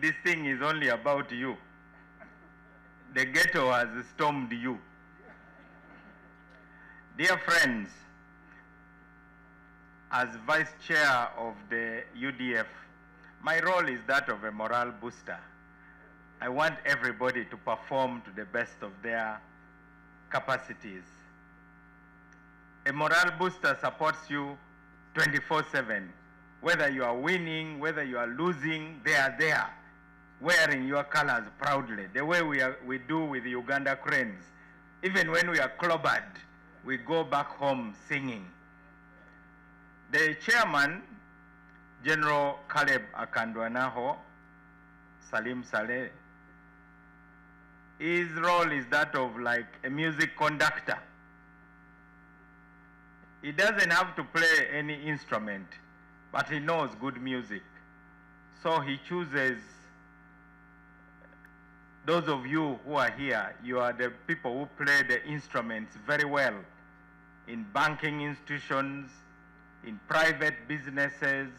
this thing is only about you. The ghetto has stormed you. Dear friends, as Vice Chair of the UDF, my role is that of a morale booster. I want everybody to perform to the best of their capacities. A morale booster supports you 24/7. Whether you are winning, whether you are losing, they are there, wearing your colors proudly, the way we do with the Uganda Cranes. Even when we are clobbered, we go back home singing. The chairman, General Caleb Akandwanaho, Salim Saleh, his role is that of like a music conductor. He doesn't have to play any instrument, but he knows good music. So he chooses those of you who are here, you are the people who play the instruments very well in banking institutions, in private businesses,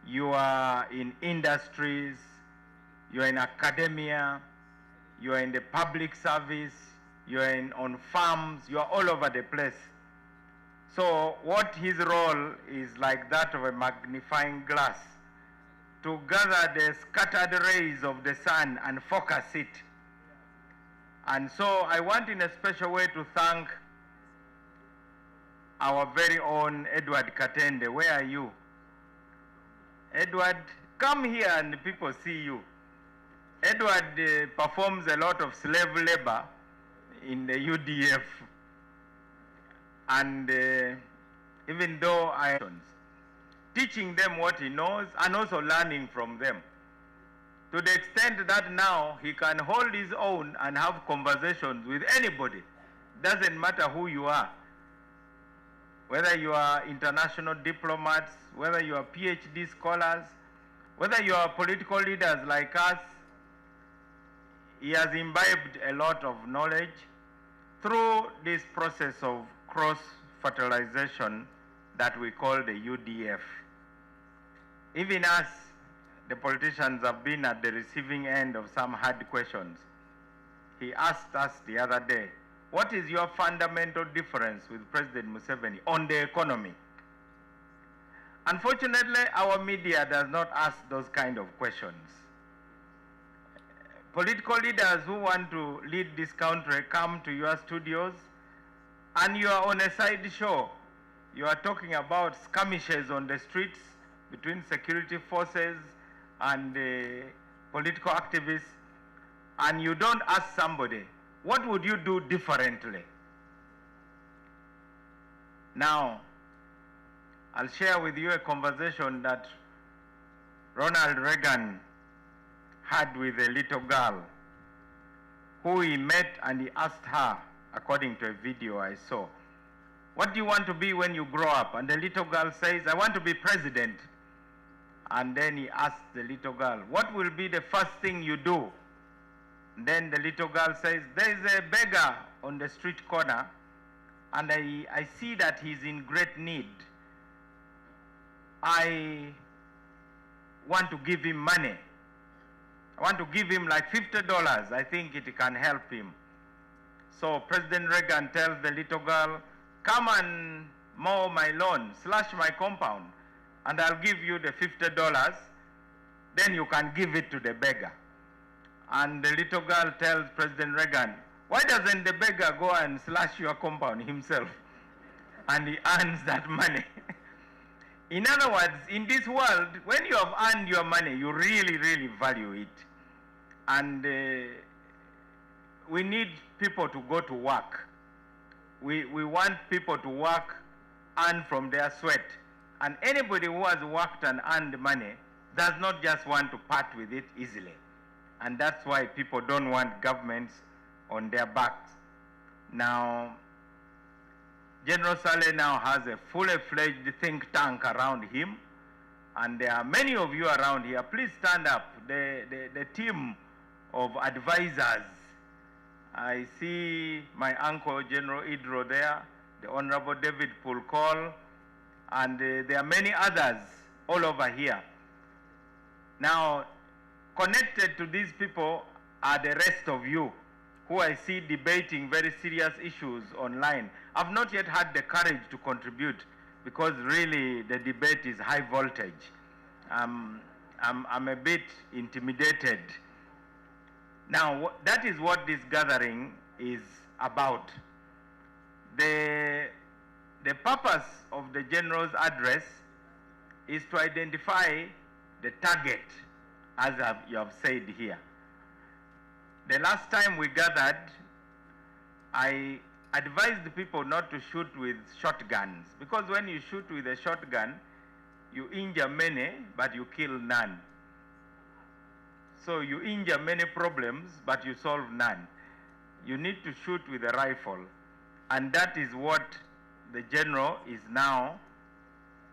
you are in industries, you are in academia, you are in the public service, you are on farms, you are all over the place. So what his role is like that of a magnifying glass to gather the scattered rays of the sun and focus it. And so I want in a special way to thank our very own Edward Katende. Where are you? Edward, come here and people see you. Edward performs a lot of slave labor in the UDF. And even though I am teaching them what he knows and also learning from them, to the extent that now he can hold his own and have conversations with anybody. Doesn't matter who you are. Whether you are international diplomats, whether you are PhD scholars, whether you are political leaders like us, he has imbibed a lot of knowledge through this process of cross-fertilization that we call the UDF. Even us, the politicians, have been at the receiving end of some hard questions. He asked us the other day, what is your fundamental difference with President Museveni on the economy? Unfortunately, our media does not ask those kind of questions. Political leaders who want to lead this country come to your studios and you are on a side show. You are talking about skirmishes on the streets between security forces and political activists, and you don't ask somebody, what would you do differently? Now, I'll share with you a conversation that Ronald Reagan had with a little girl who he met, and he asked her, according to a video I saw, what do you want to be when you grow up? And the little girl says, I want to be president. And then he asked the little girl, what will be the first thing you do? And then the little girl says, there is a beggar on the street corner, and I see that he's in great need. I want to give him money. I want to give him like $50. I think it can help him. So President Reagan tells the little girl, come and mow my lawn, slash my compound, and I'll give you the $50. Then you can give it to the beggar. And the little girl tells President Reagan, why doesn't the beggar go and slash your compound himself? And he earns that money. In other words, in this world, when you have earned your money, you really, really value it. And we need people to go to work. We want people to work, earn from their sweat. And anybody who has worked and earned money does not just want to part with it easily. And that's why people don't want governments on their backs. Now, General Saleh now has a fully fledged think tank around him. And there are many of you around here. Please stand up. The team of advisors. I see my uncle, General Idro, there, the Honorable David Pulkol, and there are many others all over here. Now, connected to these people are the rest of you who I see debating very serious issues online. I've not yet had the courage to contribute because really the debate is high voltage. I'm a bit intimidated. Now, that is what this gathering is about. The purpose of the General's address is to identify the target, as you have said here. The last time we gathered, I advised the people not to shoot with shotguns, because when you shoot with a shotgun, you injure many, but you kill none. So you injure many problems, but you solve none. You need to shoot with a rifle, and that is what the general is now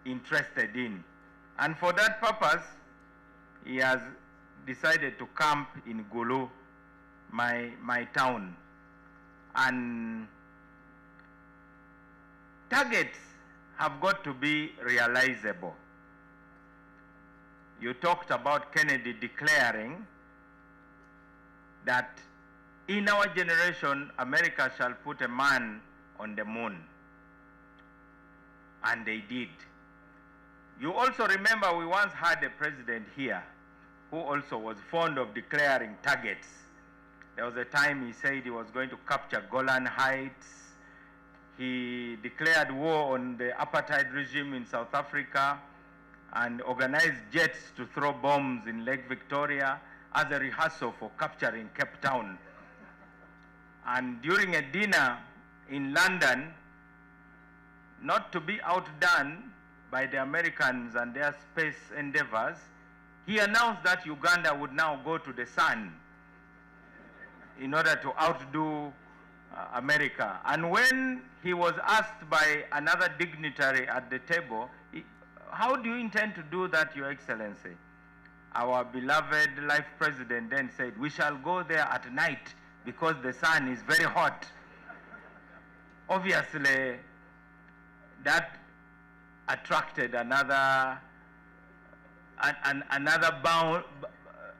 interested in. And for that purpose, he has decided to camp in Gulu, my town. And targets have got to be realizable. You talked about Kennedy declaring that in our generation, America shall put a man on the moon. And they did. You also remember we once had a president here who also was fond of declaring targets. There was a time he said he was going to capture Golan Heights. He declared war on the apartheid regime in South Africa and organized jets to throw bombs in Lake Victoria as a rehearsal for capturing Cape Town. And during a dinner in London, not to be outdone by the Americans and their space endeavors, he announced that Uganda would now go to the sun in order to outdo America. And when he was asked by another dignitary at the table, how do you intend to do that, Your Excellency? Our beloved life president then said, we shall go there at night because the sun is very hot. Obviously, that attracted another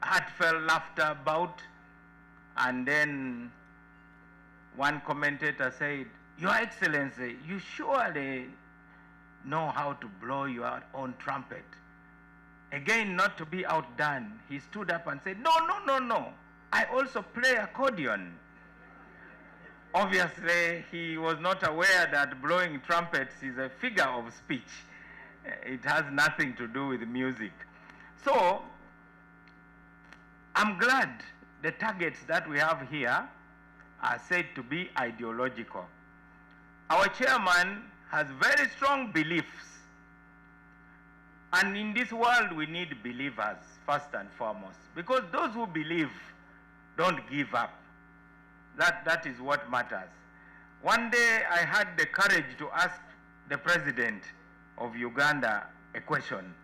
heartfelt laughter bout. And then one commentator said, Your Excellency, you surely know how to blow your own trumpet. Again, not to be outdone, he stood up and said, no, I also play accordion. Obviously, he was not aware that blowing trumpets is a figure of speech. It has nothing to do with music. So, I'm glad the targets that we have here are said to be ideological. Our chairman has very strong beliefs. And in this world, we need believers, first and foremost. Because those who believe don't give up. That is what matters. One day, I had the courage to ask the president of Uganda a question.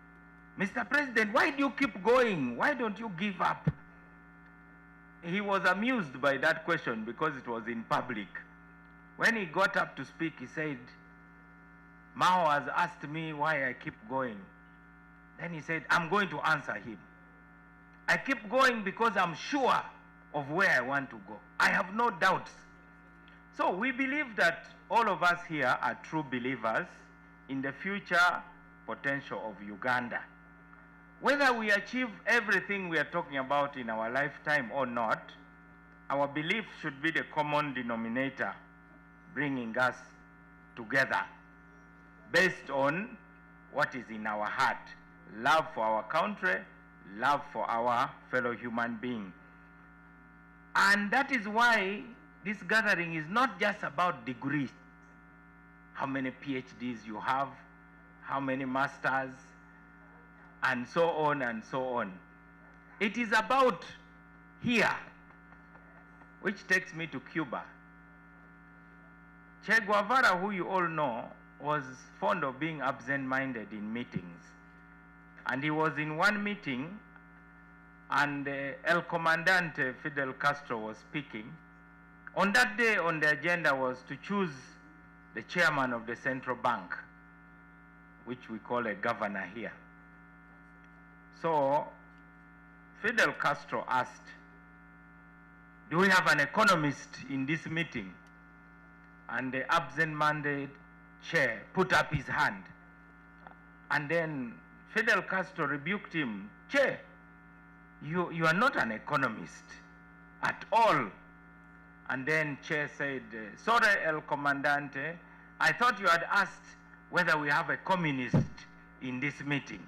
Mr. President, why do you keep going? Why don't you give up? He was amused by that question because it was in public. When he got up to speak, he said, Mao has asked me why I keep going. Then he said, I'm going to answer him. I keep going because I'm sure of where I want to go. I have no doubts. So we believe that all of us here are true believers in the future potential of Uganda. Whether we achieve everything we are talking about in our lifetime or not, our belief should be the common denominator bringing us together based on what is in our heart. Love for our country, love for our fellow human being. And that is why this gathering is not just about degrees. How many PhDs you have, how many masters, and so on and so on. It is about here, which takes me to Cuba. Che Guevara, who you all know, was fond of being absent-minded in meetings. And he was in one meeting, and El Comandante Fidel Castro was speaking. On that day, on the agenda was to choose the chairman of the central bank, which we call a governor here. So Fidel Castro asked, "Do we have an economist in this meeting?" And the absent-minded chair put up his hand. And then Fidel Castro rebuked him, "Chair, you are not an economist at all." And then Chair said, "Sorry, El Comandante, I thought you had asked whether we have a communist in this meeting."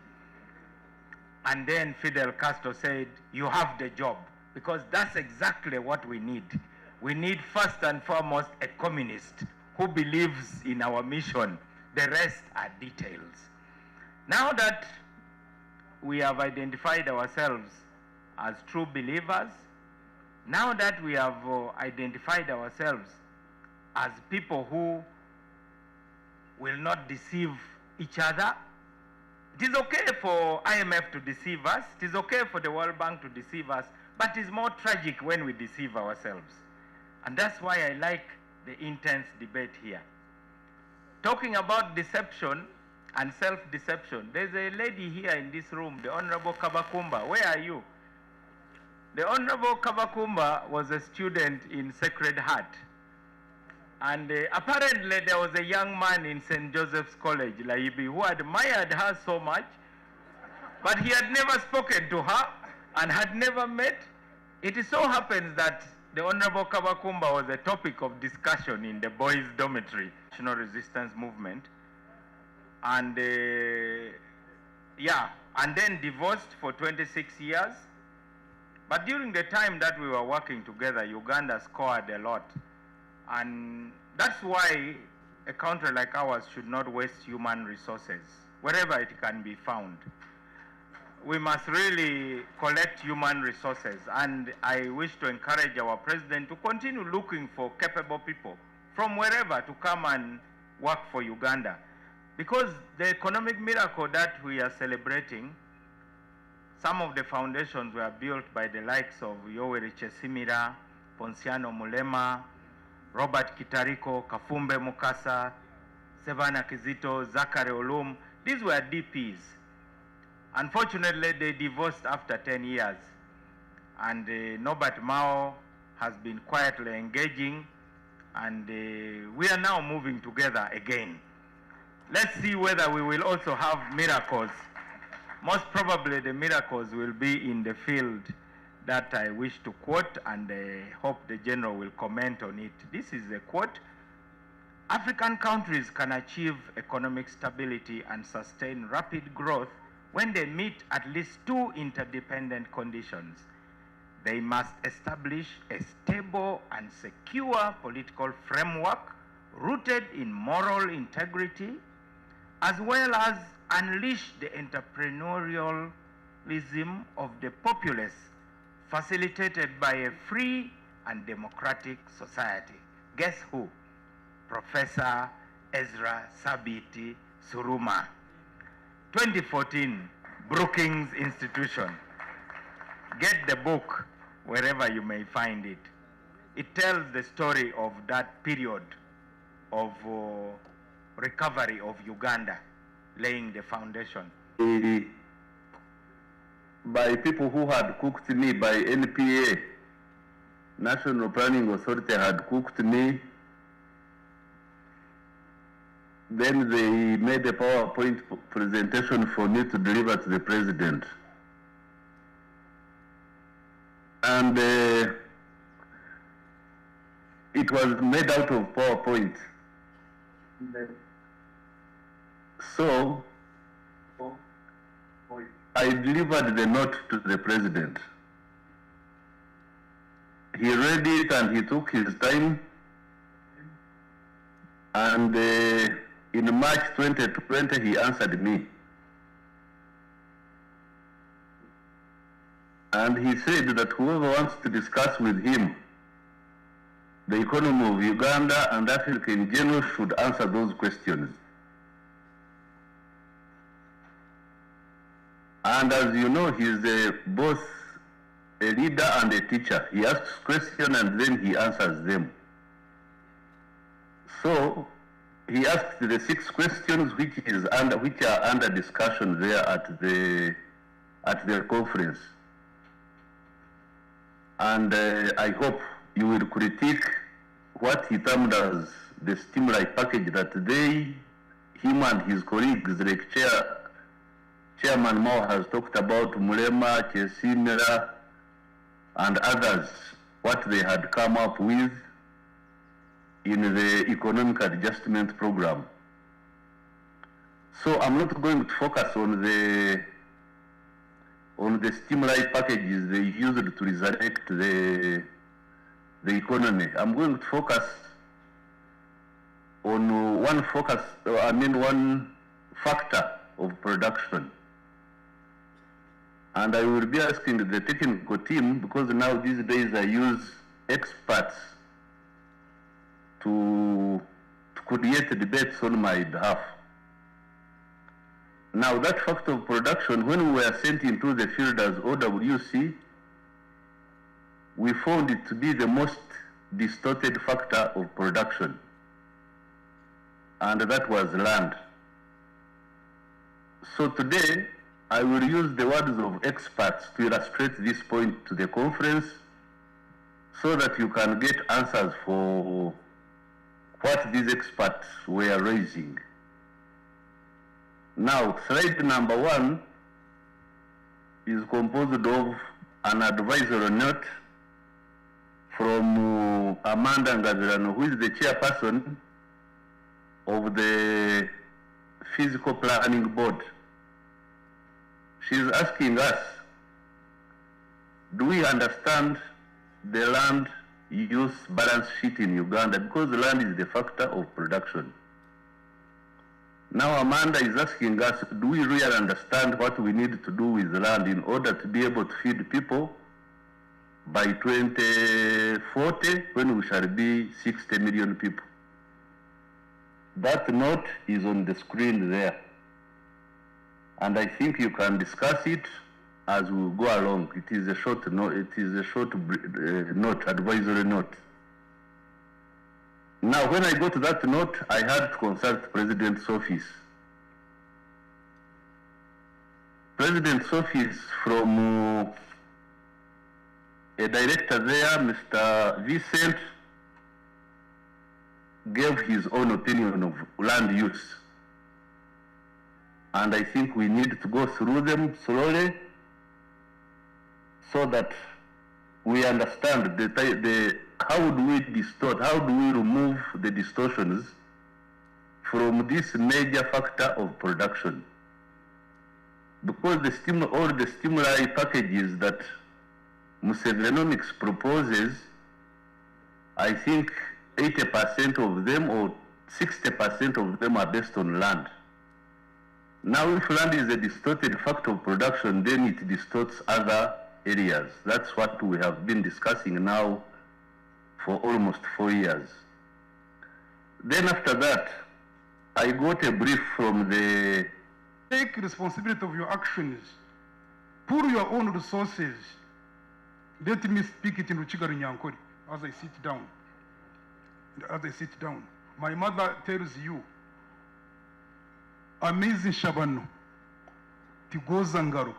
And then Fidel Castro said, "You have the job," because that's exactly what we need. We need first and foremost a communist who believes in our mission. The rest are details. Now that we have identified ourselves as true believers, now that we have identified ourselves as people who will not deceive each other, it is okay for IMF to deceive us, it is okay for the World Bank to deceive us, but it is more tragic when we deceive ourselves. And that's why I like the intense debate here. Talking about deception and self-deception, there's a lady here in this room, the Honorable Kabakumba. Where are you? The Honorable Kabakumba was a student in Sacred Heart. And apparently there was a young man in St. Joseph's College, Laibi, who admired her so much, but he had never spoken to her and had never met. It so happens that the Honorable Kabakumba was a topic of discussion in the boys' dormitory, National Resistance Movement. And and then divorced for 26 years. But during the time that we were working together, Uganda scored a lot. And that's why a country like ours should not waste human resources, wherever it can be found. We must really collect human resources, and I wish to encourage our president to continue looking for capable people from wherever to come and work for Uganda. Because the economic miracle that we are celebrating, some of the foundations were built by the likes of Yoweri Chesimira, Ponciano Mulema, Robert Kitariko, Kafumbe Mukasa, Sevana Kizito, Zachary Olum. These were DPs. Unfortunately, they divorced after 10 years. And Norbert Mao has been quietly engaging, and we are now moving together again. Let's see whether we will also have miracles. Most probably the miracles will be in the field that I wish to quote, and I hope the General will comment on it. This is a quote: "African countries can achieve economic stability and sustain rapid growth when they meet at least two interdependent conditions. They must establish a stable and secure political framework rooted in moral integrity, as well as unleash the entrepreneurialism of the populace, facilitated by a free and democratic society." Guess who? Professor Ezra Sabiti Suruma. 2014, Brookings Institution. Get the book wherever you may find it. It tells the story of that period of recovery of Uganda, laying the foundation. By people who had cooked me, by NPA, National Planning Authority had cooked me. Then they made a PowerPoint presentation for me to deliver to the president. And it was made out of PowerPoint. So I delivered the note to the president. He read it and he took his time. And in March 2020, he answered me. And he said that whoever wants to discuss with him the economy of Uganda and Africa in general should answer those questions. And as you know, he's both a leader and a teacher. He asks questions and then he answers them. So he asked the 6 questions which are under discussion there at the conference. And I hope you will critique what he termed as the stimuli package that him and his colleagues, like Chairman Mao has talked about, Mulema, Chesimera, and others, what they had come up with in the economic adjustment program. So I'm not going to focus on the stimuli packages they used to resurrect the economy. I'm going to focus on one factor of production. And I will be asking the technical team, because now these days I use experts to create debates on my behalf. Now that factor of production, when we were sent into the field as OWC, we found it to be the most distorted factor of production, and that was land. So today, I will use the words of experts to illustrate this point to the conference so that you can get answers for what these experts were raising. Now, slide number 1 is composed of an advisory note from Amanda Ngazirano, who is the chairperson of the Physical Planning Board. She's asking us, do we understand the land use balance sheet in Uganda? Because land is the factor of production. Now Amanda is asking us, do we really understand what we need to do with land in order to be able to feed people by 2040, when we shall be 60 million people? That note is on the screen there. And I think you can discuss it as we go along. It is a short note, advisory note. Now, when I go to that note, I had to consult the President's office. President's office, from a director there, Mr. Vincent, gave his own opinion of land use. And I think we need to go through them slowly so that we understand how do we distort, how do we remove the distortions from this major factor of production. Because all the stimuli packages that Musevenomics proposes, I think 80% of them or 60% of them are based on land. Now, if land is a distorted factor of production, then it distorts other areas. That's what we have been discussing now for almost 4 years. Then after that, I got a brief from the... Take responsibility of your actions. Pull your own resources. Let me speak it in Ruchigari Nyankori as I sit down. My mother tells you, amazing Shabano, Tigozangaro.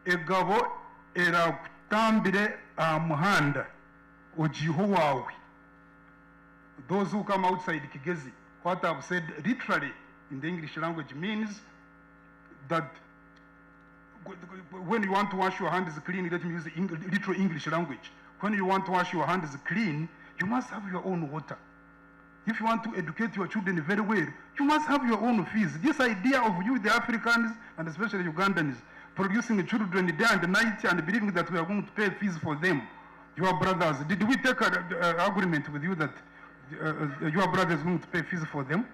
Egabo era kutambire muhanda ojiho wawe. Those who come outside Kigezi, what I've said literally in the English language means that when you want to wash your hands clean, let me use the literal English language. When you want to wash your hands clean, you must have your own water. If you want to educate your children very well, you must have your own fees. This idea of you, the Africans, and especially Ugandans, producing children day and night and believing that we are going to pay fees for them, your brothers, did we take an agreement with you that your brother is going to pay fees for them?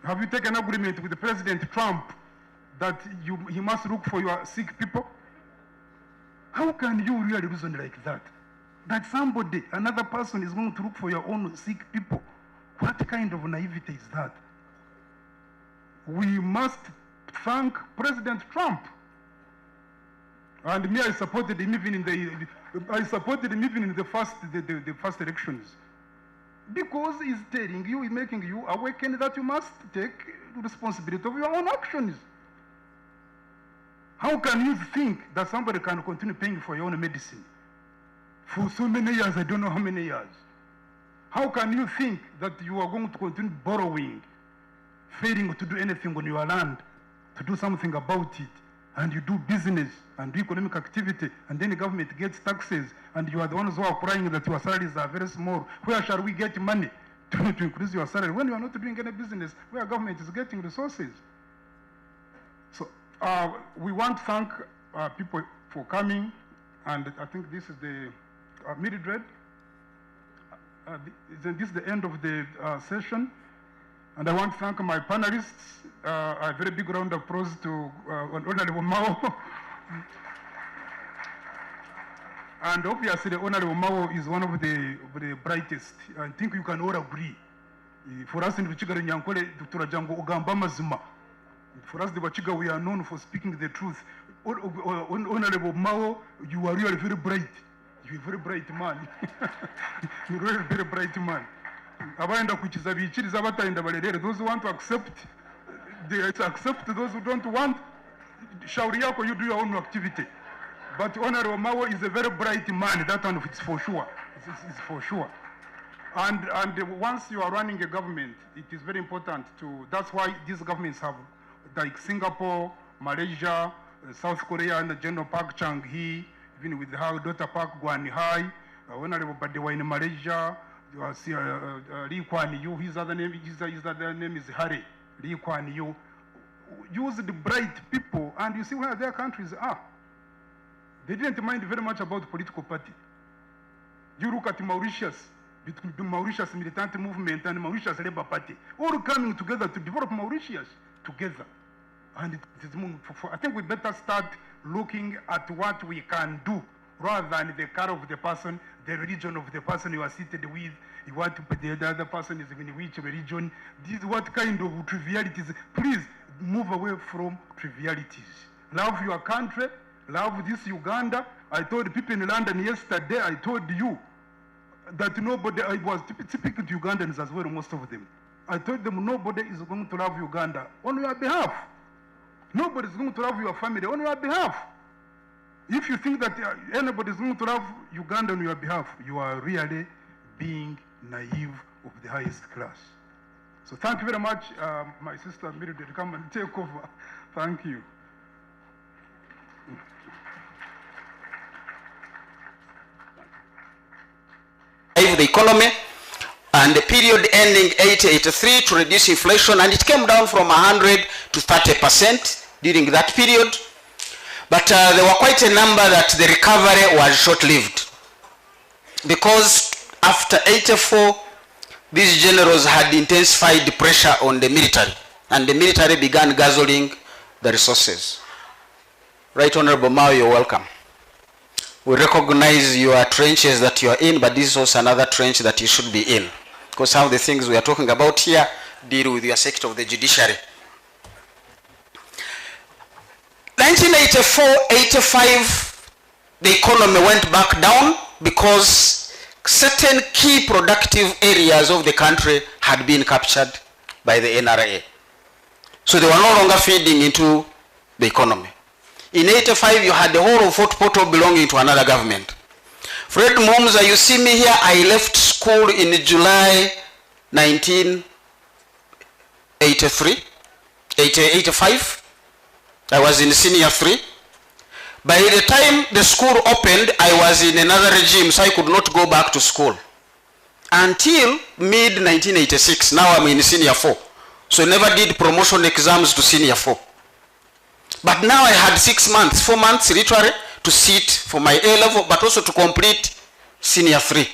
Have you taken an agreement with President Trump that he must look for your sick people? How can you really reason like that? That somebody, another person is going to look for your own sick people. What kind of naivety is that? We must thank President Trump. And me, I supported him even in the first elections. Because he's telling you, he's making you awaken that you must take responsibility of your own actions. How can you think that somebody can continue paying for your own medicine for so many years, I don't know how many years? How can you think that you are going to continue borrowing, failing to do anything on your land, to do something about it, and you do business and do economic activity, and then the government gets taxes, and you are the ones who are crying that your salaries are very small? Where shall we get money to increase your salary when you are not doing any business where government is getting resources? So we want to thank people for coming, and I think this is the Mildred. This is the end of the session, and I want to thank my panelists. A very big round of applause to Honorable Mao. And obviously, Honorable Mao is one of the brightest. I think you can all agree. For us in Vichiga Nyankole, Turajango Ugamba Mazuma. For us, the Vachiga, we are known for speaking the truth. Honorable Mao, you are really very bright. You're a very bright man. You're really very bright man. Those who want to accept, they accept. Those who don't want, shauri yako, you do your own activity. But Honorable Mao is a very bright man. That one is for sure. It's for sure. And once you are running a government, it is very important to. That's why these governments have, like Singapore, Malaysia, South Korea, and the General Park Chung-hee, even with her daughter Park Geun-hye, Honorable Badewa in Malaysia, Lee Kuan Yew, his other name is Harry Lee Kuan Yew. Use the bright people, and you see where their countries are. They didn't mind very much about the political party. You look at Mauritius, between the Mauritius militant movement and the Mauritius Labour Party, all coming together to develop Mauritius together. And I think we better start looking at what we can do rather than the color of the person, the religion of the person you are seated with. You want to put the other person is in which religion. This is what kind of trivialities. Please move away from trivialities. Love your country. Love this Uganda. I told people in London yesterday, I told you that nobody, I was speaking to Ugandans as well, most of them. I told them nobody is going to love Uganda on your behalf. Nobody is going to love your family on your behalf. If you think that anybody is going to love Uganda on your behalf, you are really being naive of the highest class. So thank you very much, my sister Mildred, come and take over. Thank you. The economy, and the period ending 1883 to reduce inflation, and it came down from 100 to 30% during that period. But there were quite a number that the recovery was short-lived, because after 84, these generals had intensified the pressure on the military, and the military began guzzling the resources. Right, Honorable Mao, you're welcome. We recognize your trenches that you are in, but this is also another trench that you should be in, because some of the things we are talking about here deal with your sector of the judiciary. 1984-85, the economy went back down because certain key productive areas of the country had been captured by the NRA. So they were no longer feeding into the economy. In 85, you had the whole of Fort Portal belonging to another government. Fred Mumza, you see me here, I left school in July 1985. I was in senior 3. By the time the school opened, I was in another regime, so I could not go back to school. Until mid-1986, now I'm in senior 4. So I never did promotion exams to senior 4. But now I had 6 months, 4 months literally, to sit for my A level, but also to complete senior 3.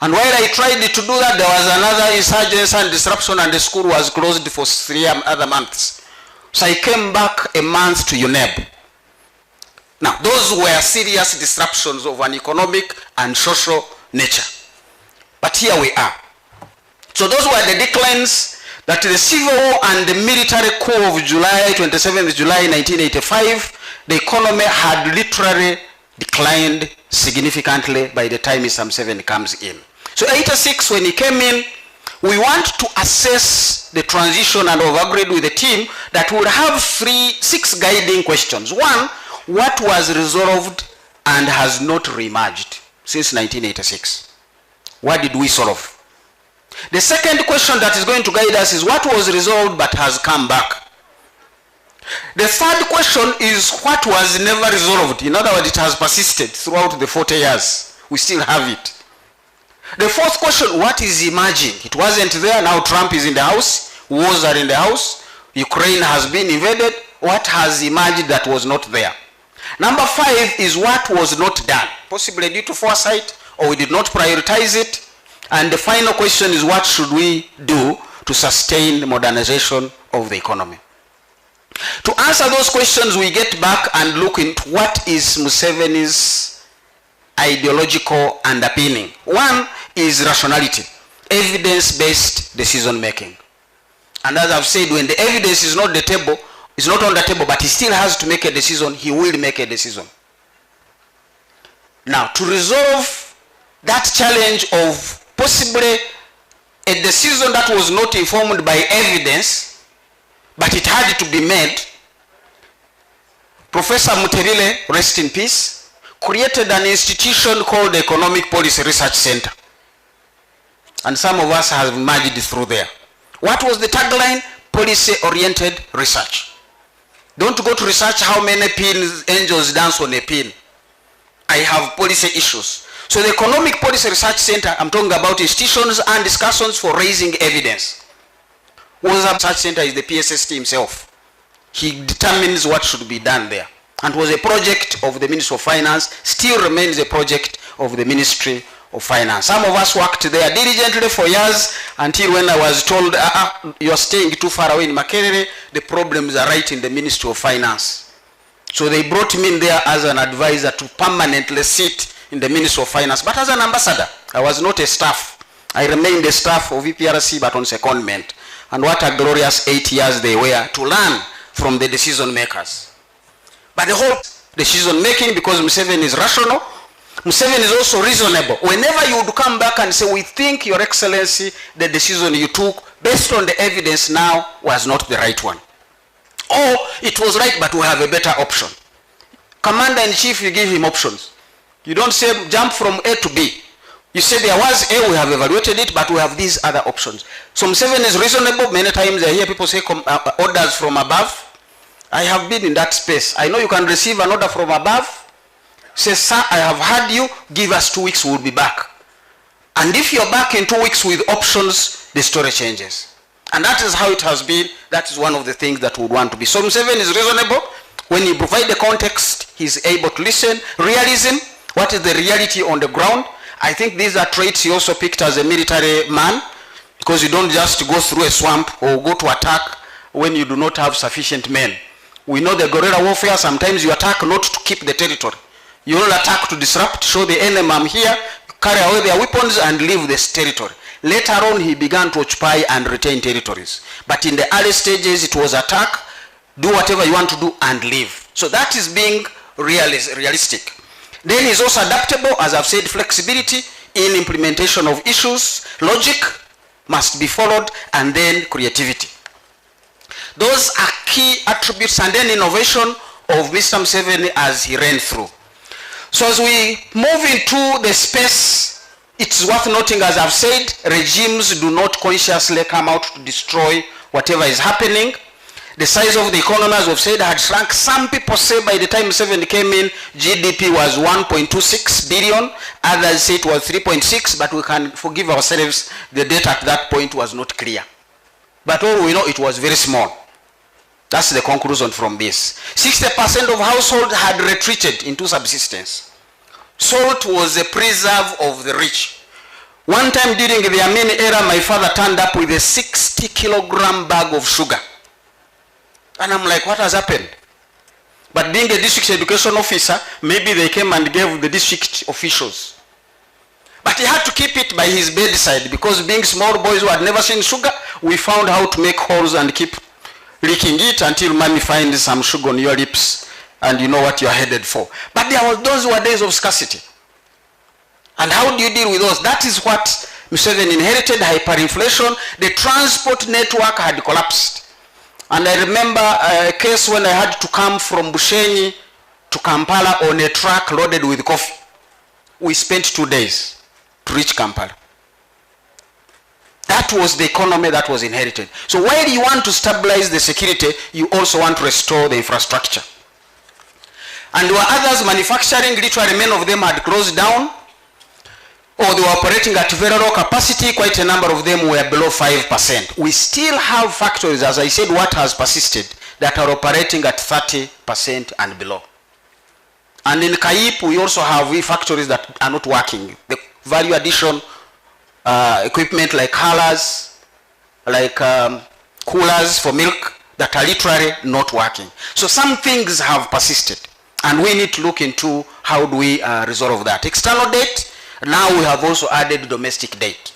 And while I tried to do that, there was another insurgency and disruption, and the school was closed for 3 other months. So I came back a month to UNEB. Now, those were serious disruptions of an economic and social nature. But here we are. So those were the declines that the civil war and the military coup of July 27th July 1985, the economy had literally declined significantly by the time Isam 7 comes in. So 86, when he came in, We want to assess the transition and have agreed with the team that we will have 6 guiding questions. 1, what was resolved and has not re-emerged since 1986? What did we solve? The second question that is going to guide us is what was resolved but has come back. The third question is what was never resolved. In other words, it has persisted throughout the 40 years. We still have it. The fourth question, what is emerging? It wasn't there, now Trump is in the house, wars are in the house, Ukraine has been invaded. What has emerged that was not there? Number 5 is what was not done, possibly due to foresight, or we did not prioritize it. And the final question is what should we do to sustain the modernization of the economy? To answer those questions, we get back and look into what is Museveni's ideological underpinning. 1 is rationality, evidence-based decision making. And as I've said, when the evidence is not on the table, but he still has to make a decision, he will make a decision. Now, to resolve that challenge of possibly a decision that was not informed by evidence, but it had to be made, Professor Muterile, rest in peace, created an institution called the Economic Policy Research Center. And some of us have emerged through there. What was the tagline? Policy-oriented research. Don't go to research how many pins angels dance on a pin. I have policy issues. So the Economic Policy Research Center, I'm talking about institutions and discussions for raising evidence. Was a research center is the PSST himself. He determines what should be done there. And was a project of the Ministry of Finance, still remains a project of the Ministry of Finance. Some of us worked there diligently for years until when I was told, you're staying too far away in Makerere, the problems are right in the Ministry of Finance. So they brought me in there as an advisor to permanently sit in the Ministry of Finance, but as an ambassador. I was not a staff. I remained a staff of EPRC, but on secondment. And what a glorious 8 years they were to learn from the decision makers. But the whole decision making, because Museveni is rational, Museveni is also reasonable. Whenever you would come back and say, we think, Your Excellency, the decision you took based on the evidence now was not the right one. Or it was right, but we have a better option. Commander-in-Chief, you give him options. You don't say jump from A to B. You say there was A, we have evaluated it, but we have these other options. So Museveni is reasonable. Many times I hear people say orders from above. I have been in that space. I know you can receive an order from above. Say, sir, I have heard you. Give us 2 weeks, we'll be back. And if you're back in 2 weeks with options, the story changes. And that is how it has been. That is one of the things that we would want to be. So Museveni is reasonable. When you provide the context, he's able to listen. Realism, what is the reality on the ground? I think these are traits he also picked as a military man, because you don't just go through a swamp or go to attack when you do not have sufficient men. We know the guerrilla warfare, sometimes you attack not to keep the territory. You will attack to disrupt, show the enemy I'm here, carry away their weapons and leave this territory. Later on, he began to occupy and retain territories. But in the early stages, it was attack, do whatever you want to do and leave. So that is being realistic. Then he's also adaptable, as I've said, flexibility in implementation of issues, logic must be followed, and then creativity. Those are key attributes, and then innovation of Mr. Museveni as he ran through. So as we move into the space, it's worth noting, as I've said, regimes do not consciously come out to destroy whatever is happening. The size of the economy, as we've said, had shrunk. Some people say by the time Museveni came in, GDP was 1.26 billion. Others say it was 3.6, but we can forgive ourselves. The data at that point was not clear. But all we know, it was very small. That's the conclusion from this. 60% of households had retreated into subsistence. Salt was a preserve of the rich. One time during the Amin era, my father turned up with a 60-kilogram bag of sugar. And I'm like, what has happened? But being a district education officer, maybe they came and gave the district officials. But he had to keep it by his bedside, because being small boys who had never seen sugar, we found how to make holes and keep licking it until mommy finds some sugar on your lips and you know what you're headed for. But those were days of scarcity. And how do you deal with those? That is what Museveni inherited hyperinflation. The transport network had collapsed. And I remember a case when I had to come from Bushenyi to Kampala on a truck loaded with coffee. We spent 2 days to reach Kampala. That was the economy that was inherited. So while you want to stabilize the security, you also want to restore the infrastructure. And there were others manufacturing, literally many of them had closed down, or they were operating at very low capacity. Quite a number of them were below 5%. We still have factories, as I said, what has persisted, that are operating at 30% and below. And in Kaip, we also have factories that are not working. The value addition equipment like haulers, like coolers for milk, that are literally not working. So some things have persisted, and we need to look into how do we resolve that. External debt, now we have also added domestic debt.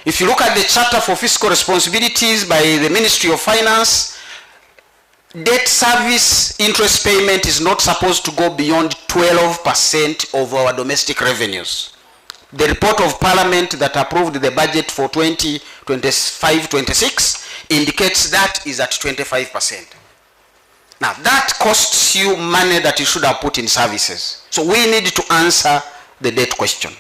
If you look at the Charter for Fiscal Responsibilities by the Ministry of Finance, debt service interest payment is not supposed to go beyond 12% of our domestic revenues. The report of Parliament that approved the budget for 2025-26 indicates that is at 25%. Now that costs you money that you should have put in services. So we need to answer the debt question.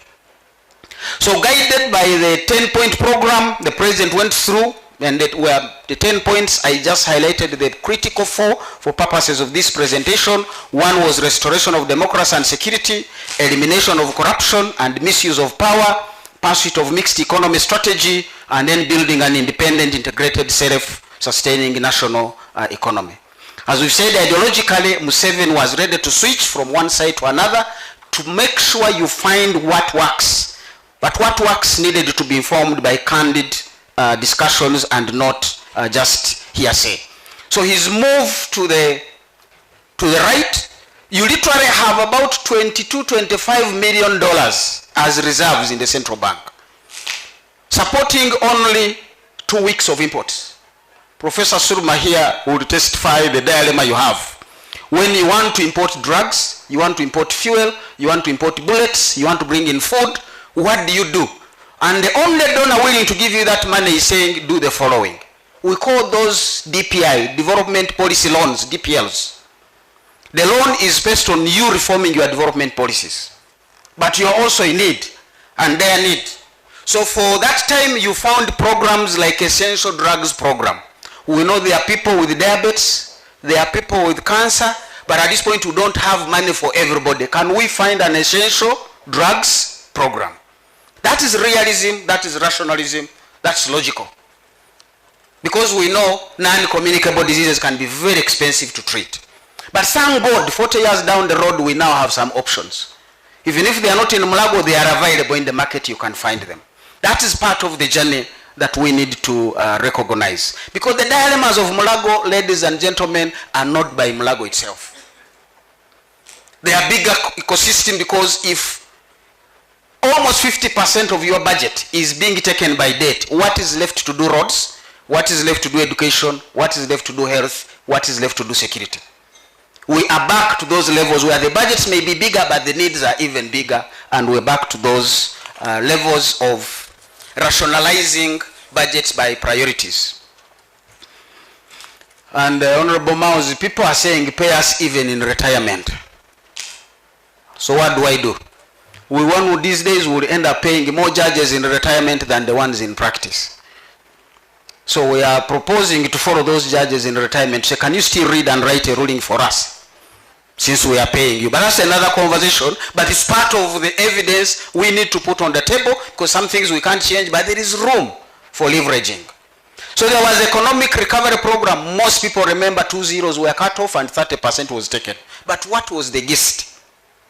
So guided by the 10-point program the President went through, and that were the 10 points, I just highlighted the critical four for purposes of this presentation. One was restoration of democracy and security, elimination of corruption and misuse of power, pursuit of mixed economy strategy, and then building an independent, integrated, self-sustaining national economy. As we've said, ideologically, Museveni was ready to switch from one side to another to make sure you find what works. But what works needed to be informed by candid discussions and not just hearsay. So his move to the right, you literally have about $22–25 million as reserves in the central bank, supporting only 2 weeks of imports. Professor Surma here would testify the dilemma you have. When you want to import drugs, you want to import fuel, you want to import bullets, you want to bring in food, what do you do? And the only donor willing to give you that money is saying, do the following. We call those DPI, Development Policy Loans, DPLs. The loan is based on you reforming your development policies. But you are also in need, and they are need. So for that time, you found programs like Essential Drugs Program. We know there are people with diabetes, there are people with cancer, but at this point, we don't have money for everybody. Can we find an Essential Drugs Program? That is realism, that is rationalism, that's logical. Because we know non-communicable diseases can be very expensive to treat. But thank God, 40 years down the road, we now have some options. Even if they are not in Mulago, they are available in the market, you can find them. That is part of the journey that we need to recognize. Because the dilemmas of Mulago, ladies and gentlemen, are not by Mulago itself. They are bigger ecosystem, because if almost 50% of your budget is being taken by debt, what is left to do roads? What is left to do education? What is left to do health? What is left to do security? We are back to those levels where the budgets may be bigger, but the needs are even bigger, and we're back to those levels of rationalizing budgets by priorities. And Honorable Mao's people are saying, pay us even in retirement. So what do? We want these days will end up paying more judges in retirement than the ones in practice. So we are proposing to follow those judges in retirement. Say, can you still read and write a ruling for us, since we are paying you? But that's another conversation, but it's part of the evidence we need to put on the table, because some things we can't change, but there is room for leveraging. So there was economic recovery program. Most people remember 2 zeros were cut off and 30% was taken. But what was the gist?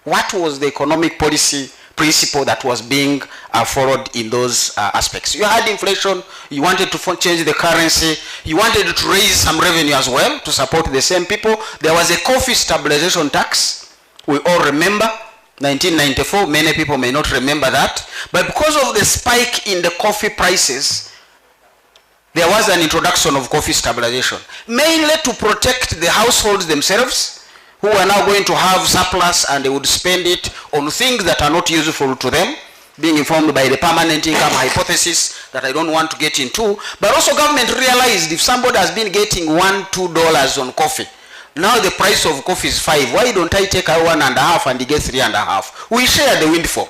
What was the economic policy principle that was being followed in those aspects? You had inflation, you wanted to change the currency, you wanted to raise some revenue as well to support the same people. There was a coffee stabilization tax. We all remember 1994, many people may not remember that. But because of the spike in the coffee prices, there was an introduction of coffee stabilization, mainly to protect the households themselves, who are now going to have surplus and they would spend it on things that are not useful to them, being informed by the permanent income hypothesis that I don't want to get into, but also government realized if somebody has been getting $1-2 on coffee, now the price of coffee is 5, why don't I take 1.5 and he gets 3.5? We share the windfall.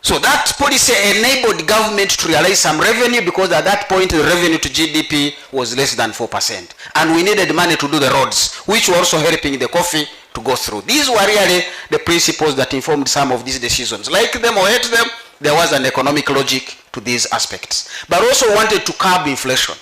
So that policy enabled government to realize some revenue, because at that point the revenue to GDP was less than 4%. And we needed money to do the roads, which were also helping the coffee to go through. These were really the principles that informed some of these decisions. Like them or hate them, there was an economic logic to these aspects. But also wanted to curb inflation.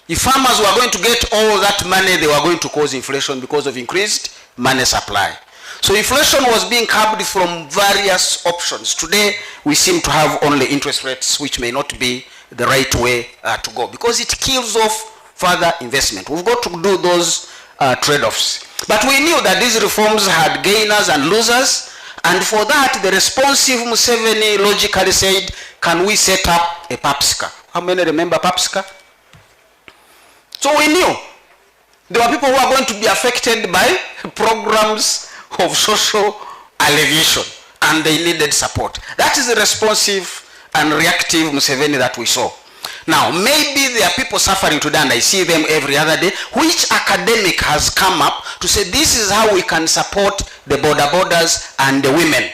If farmers were going to get all that money, they were going to cause inflation because of increased money supply. So inflation was being curbed from various options. Today, we seem to have only interest rates, which may not be the right way to go, because it kills off further investment. We've got to do those trade-offs. But we knew that these reforms had gainers and losers, and for that, the responsive Museveni logically said, can we set up a PAPSCA? How many remember PAPSCA? So we knew there were people who are going to be affected by programs of social alleviation, and they needed support. That is the responsive and reactive Museveni that we saw. Now, maybe there are people suffering today, and I see them every other day. Which academic has come up to say this is how we can support the borders and the women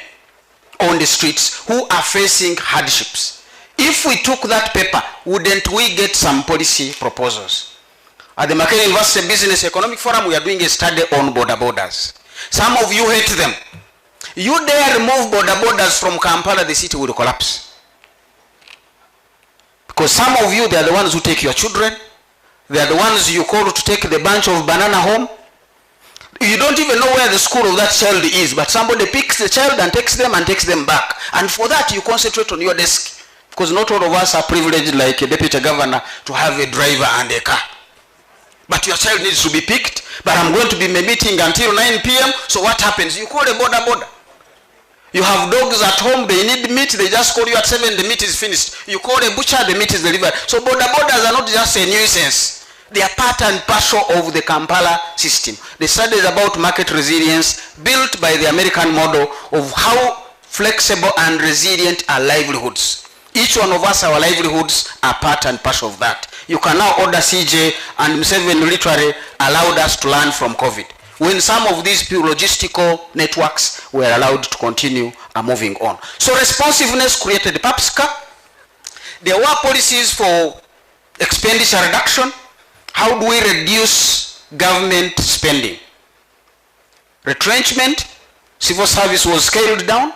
on the streets who are facing hardships? If we took that paper, wouldn't we get some policy proposals? At the Makerere University Business Economic Forum, we are doing a study on borders. Some of you hate them. You dare remove borders from Kampala, the city will collapse. Because some of you, they are the ones who take your children. They are the ones you call to take the bunch of banana home. You don't even know where the school of that child is, but somebody picks the child and takes them back. And for that, you concentrate on your desk. Because not all of us are privileged like a deputy governor to have a driver and a car. But your child needs to be picked. But I'm going to be meeting until 9 p.m. So what happens? You call a border. You have dogs at home, they need meat, they just call you at 7, the meat is finished. You call a butcher, the meat is delivered. So borders are not just a nuisance. They are part and parcel of the Kampala system. The study is about market resilience built by the American model of how flexible and resilient are livelihoods. Each one of us, our livelihoods are part and parcel of that. You can now order CJ, and Museveni literally allowed us to learn from COVID, when some of these logistical networks were allowed to continue moving on. So responsiveness created PAPSCA. There were policies for expenditure reduction. How do we reduce government spending? Retrenchment, civil service was scaled down.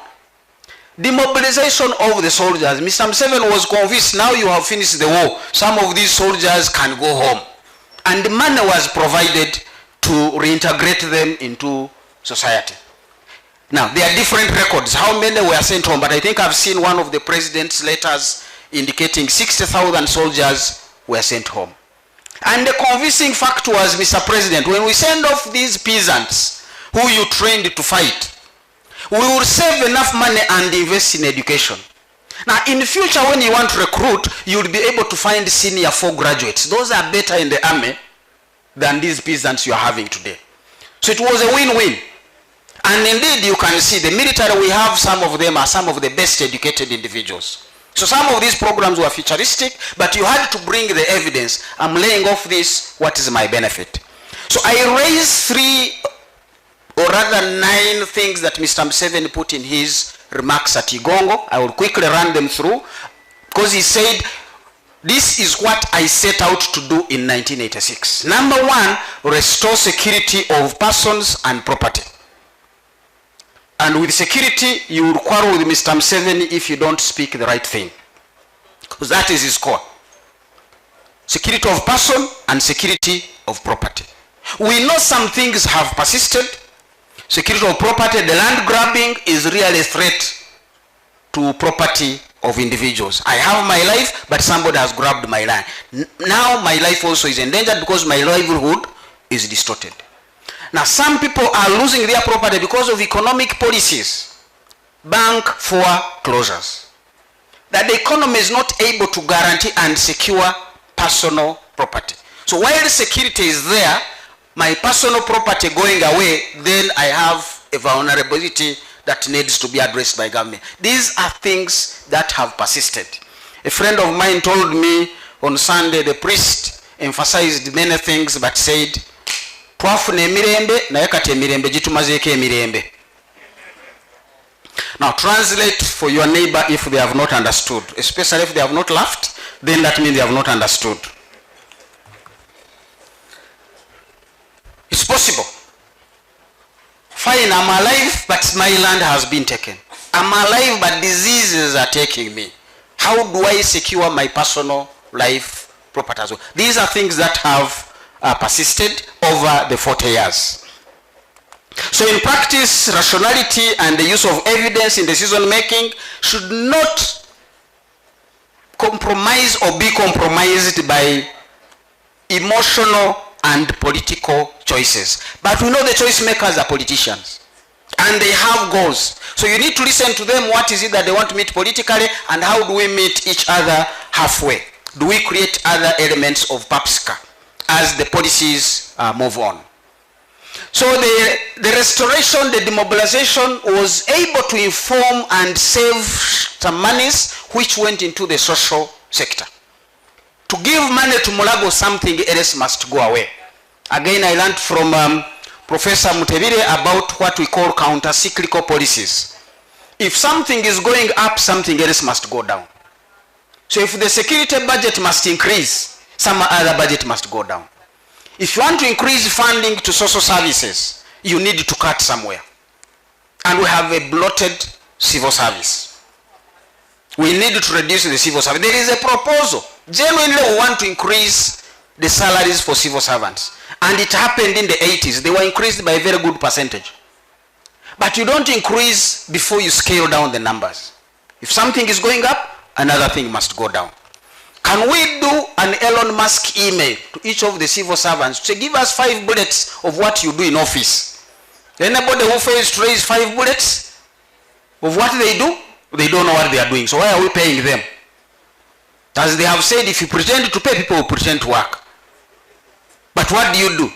Demobilization of the soldiers. Mr. Museveni was convinced, now you have finished the war, some of these soldiers can go home. And money was provided to reintegrate them into society. Now, there are different records. How many were sent home? But I think I've seen one of the president's letters indicating 60,000 soldiers were sent home. And the convincing fact was, Mr. President, when we send off these peasants who you trained to fight, we will save enough money and invest in education. Now, in the future, when you want to recruit, you will be able to find senior 4 graduates. Those are better in the army than these peasants you are having today. So it was a win-win. And indeed, you can see the military we have, some of them are some of the best educated individuals. So some of these programs were futuristic, but you had to bring the evidence. I'm laying off this, what is my benefit? So I raised 3 or rather 9 things that Mr. Museveni put in his remarks at Igongo. I will quickly run them through, because he said, this is what I set out to do in 1986. Number 1, restore security of persons and property. And with security, you will quarrel with Mr. Museveni if you don't speak the right thing, because that is his core. Security of person and security of property. We know some things have persisted. Security of property, the land grabbing is really a threat to property of individuals. I have my life, but somebody has grabbed my land. Now my life also is endangered because my livelihood is distorted. Now some people are losing their property because of economic policies, bank foreclosures, that the economy is not able to guarantee and secure personal property. So while security is there, my personal property going away, then I have a vulnerability that needs to be addressed by government. These are things that have persisted. A friend of mine told me on Sunday, the priest emphasized many things but said, twafuna emirembe naye kati emirembe gitumazeeko emirembe. Now translate for your neighbor if they have not understood, especially if they have not laughed, then that means they have not understood. It's possible. Fine, I'm alive, but my land has been taken. I'm alive, but diseases are taking me. How do I secure my personal life property as well? These are things that have persisted over the 40 years. So in practice, rationality and the use of evidence in decision making should not compromise or be compromised by emotional and political choices. But we know the choice makers are politicians and they have goals. So you need to listen to them. What is it that they want to meet politically, and how do we meet each other halfway? Do we create other elements of PAPSCA as the policies move on? So the restoration, the demobilization was able to inform and save some monies which went into the social sector. To give money to Mulago, something else must go away. Again, I learned from Professor Mutebire about what we call counter-cyclical policies. If something is going up, something else must go down. So if the security budget must increase, some other budget must go down. If you want to increase funding to social services, you need to cut somewhere. And we have a bloated civil service. We need to reduce the civil service. There is a proposal. Genuinely, we want to increase the salaries for civil servants. And it happened in the 80s. They were increased by a very good percentage. But you don't increase before you scale down the numbers. If something is going up, another thing must go down. Can we do an Elon Musk email to each of the civil servants to say, give us 5 bullets of what you do in office? Anybody who fails to raise 5 bullets of what they do, they don't know what they are doing. So why are we paying them? As they have said, if you pretend to pay, people will pretend to work. But what do you do?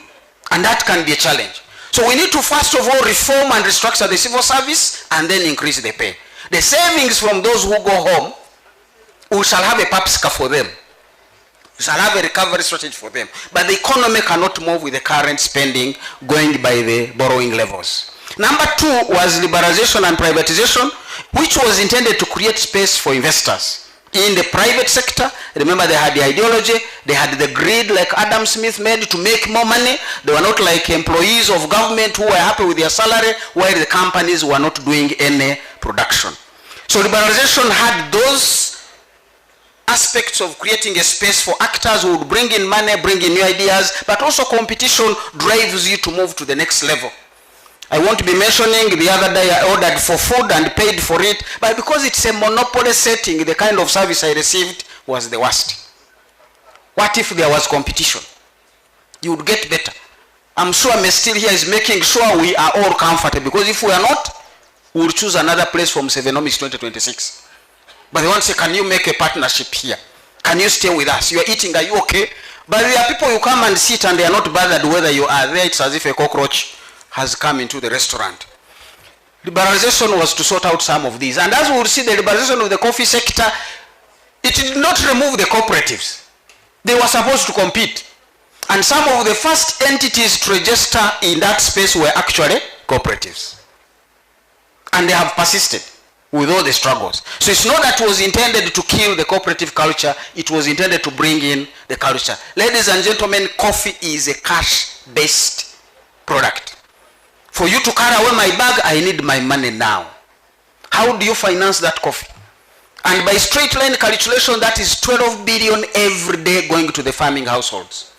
And that can be a challenge. So we need to first of all reform and restructure the civil service and then increase the pay. The savings from those who go home, we shall have a PAPSCA for them. We shall have a recovery strategy for them. But the economy cannot move with the current spending going by the borrowing levels. Number 2 was liberalization and privatization, which was intended to create space for investors. In the private sector, remember they had the ideology, they had the greed like Adam Smith made to make more money. They were not like employees of government who were happy with their salary, while the companies were not doing any production. So liberalization had those aspects of creating a space for actors who would bring in money, bring in new ideas, but also competition drives you to move to the next level. I won't be mentioning, the other day I ordered for food and paid for it, but because it's a monopoly setting, the kind of service I received was the worst. What if there was competition? You would get better. I'm sure Mestil here is making sure we are all comfortable, because if we are not, we will choose another place from Sevenomics 2026. But they want to say, can you make a partnership here? Can you stay with us? You are eating, are you okay? But there are people who come and sit and they are not bothered whether you are there. It's as if a cockroach has come into the restaurant. Liberalization was to sort out some of these. And as we will see, the liberalization of the coffee sector, it did not remove the cooperatives. They were supposed to compete. And some of the first entities to register in that space were actually cooperatives. And they have persisted with all the struggles. So it's not that it was intended to kill the cooperative culture, it was intended to bring in the culture. Ladies and gentlemen, coffee is a cash-based product. For you to carry away my bag, I need my money now. How do you finance that coffee? And by straight line calculation, that is 12 billion every day going to the farming households.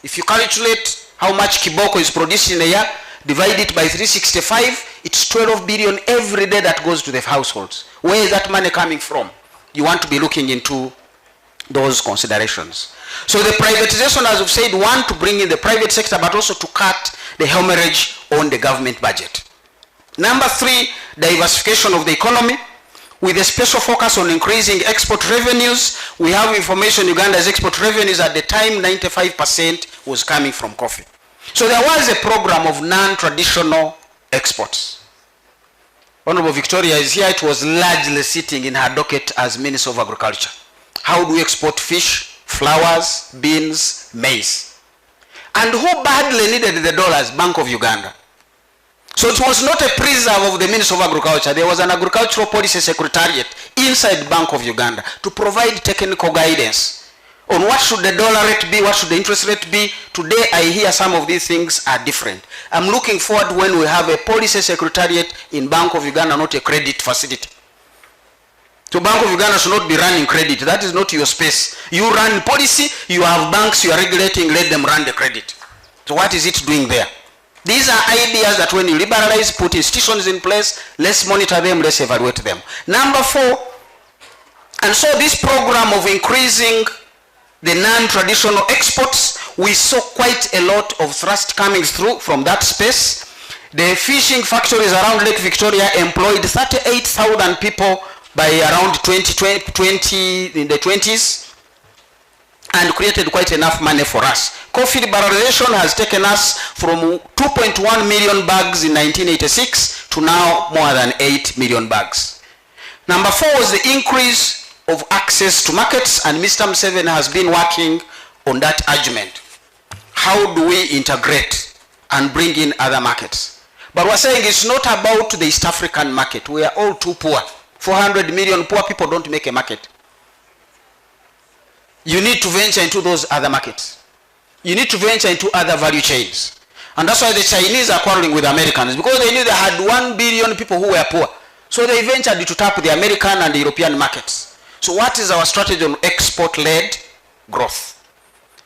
If you calculate how much kiboko is produced in a year, divide it by 365, it's 12 billion every day that goes to the households. Where is that money coming from? You want to be looking into those considerations. So the privatization, as I've said, want to bring in the private sector, but also to cut the hemorrhage on the government budget. Number 3, diversification of the economy, with a special focus on increasing export revenues. We have information Uganda's export revenues at the time, 95% was coming from coffee. So there was a program of non-traditional exports. Honorable Victoria is here. It was largely sitting in her docket as Minister of Agriculture. How do we export fish, flowers, beans, maize? And who badly needed the dollars? Bank of Uganda. So it was not a preserve of the Minister of Agriculture. There was an agricultural policy secretariat inside Bank of Uganda to provide technical guidance on what should the dollar rate be, what should the interest rate be. Today I hear some of these things are different. I'm looking forward when we have a policy secretariat in Bank of Uganda, not a credit facility. So Bank of Uganda should not be running credit. That is not your space. You run policy, you have banks you are regulating, let them run the credit. So what is it doing there? These are ideas that when you liberalize, put institutions in place, let's monitor them, let's evaluate them. Number 4, and so this program of increasing the non-traditional exports, we saw quite a lot of thrust coming through from that space. The fishing factories around Lake Victoria employed 38,000 people by around 20 in the 20s and created quite enough money for us. Coffee liberalization has taken us from 2.1 million bags in 1986 to now more than 8 million bags. Number 4 was the increase of access to markets, and Mr. Museveni has been working on that argument. How do we integrate and bring in other markets? But we're saying it's not about the East African market. We are all too poor. 400 million poor people don't make a market. You need to venture into those other markets. You need to venture into other value chains. And that's why the Chinese are quarreling with Americans, because they knew they had 1 billion people who were poor. So they ventured to tap the American and the European markets. So what is our strategy on export-led growth?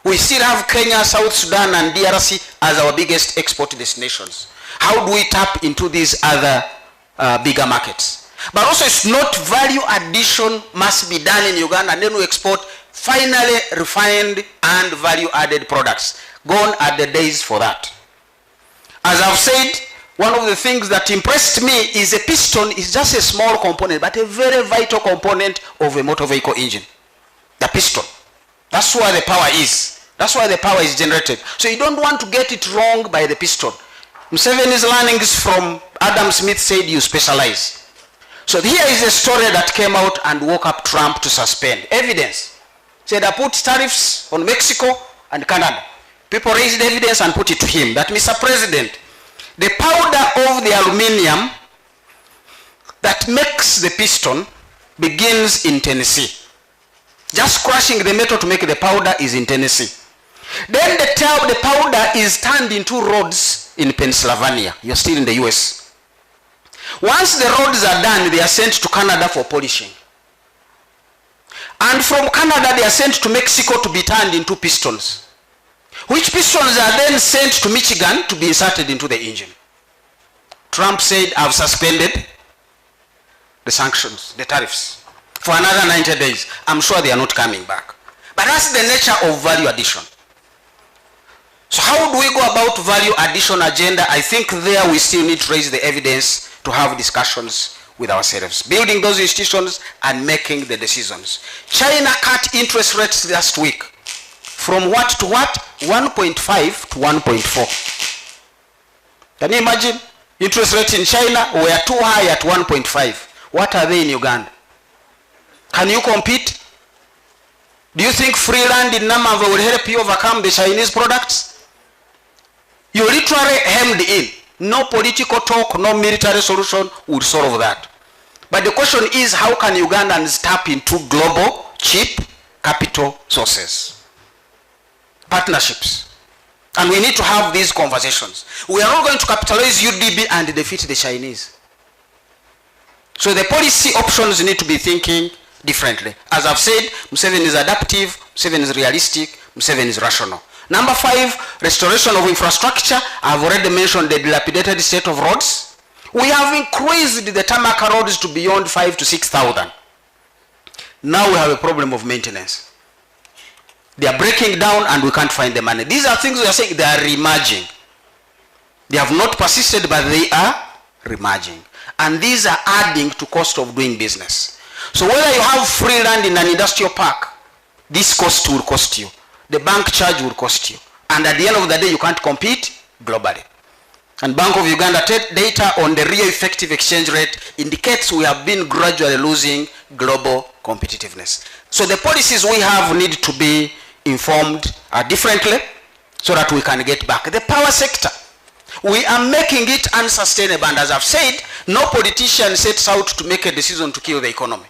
We still have Kenya, South Sudan, and DRC as our biggest export destinations. How do we tap into these other bigger markets? But also, it's not value addition must be done in Uganda and then we export finally refined and value-added products. Gone are the days for that. As I've said, one of the things that impressed me is a piston is just a small component, but a very vital component of a motor vehicle engine. The piston. That's where the power is. That's why the power is generated. So you don't want to get it wrong by the piston. Museveni's learnings from Adam Smith said you specialize. So here is a story that came out and woke up Trump to suspend. Evidence. Said I put tariffs on Mexico and Canada. People raised evidence and put it to him that, Mr. President, the powder of the aluminium that makes the piston begins in Tennessee. Just crushing the metal to make the powder is in Tennessee. Then the powder is turned into rods in Pennsylvania. You're still in the US. Once the rods are done, they are sent to Canada for polishing. And from Canada, they are sent to Mexico to be turned into pistons, which pistons are then sent to Michigan to be inserted into the engine. Trump said, I've suspended the sanctions, the tariffs, for another 90 days. I'm sure they are not coming back. But that's the nature of value addition. So how do we go about value addition agenda? I think there we still need to raise the evidence to have discussions with ourselves, building those institutions and making the decisions. China cut interest rates last week. From what to what? 1.5 to 1.4. Can you imagine? Interest rates in China were too high at 1.5. What are they in Uganda? Can you compete? Do you think free land in Namanga will help you overcome the Chinese products? You're literally hemmed in. No political talk, no military solution would solve that. But the question is, how can Ugandans tap into global, cheap capital sources? Partnerships. And we need to have these conversations. We are not going to capitalize UDB and defeat the Chinese. So the policy options need to be thinking differently. As I've said, Museveni is adaptive, Museveni is realistic, Museveni is rational. Number 5, restoration of infrastructure. I've already mentioned the dilapidated state of roads. We have increased the tarmac roads to beyond 5,000 to 6,000. Now we have a problem of maintenance. They are breaking down and we can't find the money. These are things we are saying they are remerging. They have not persisted, but they are remerging. And these are adding to cost of doing business. So whether you have free land in an industrial park, this cost will cost you. The bank charge will cost you. And at the end of the day, you can't compete globally. And Bank of Uganda data on the real effective exchange rate indicates we have been gradually losing global competitiveness. So the policies we have need to be informed differently so that we can get back. The power sector, we are making it unsustainable, and as I've said, no politician sets out to make a decision to kill the economy.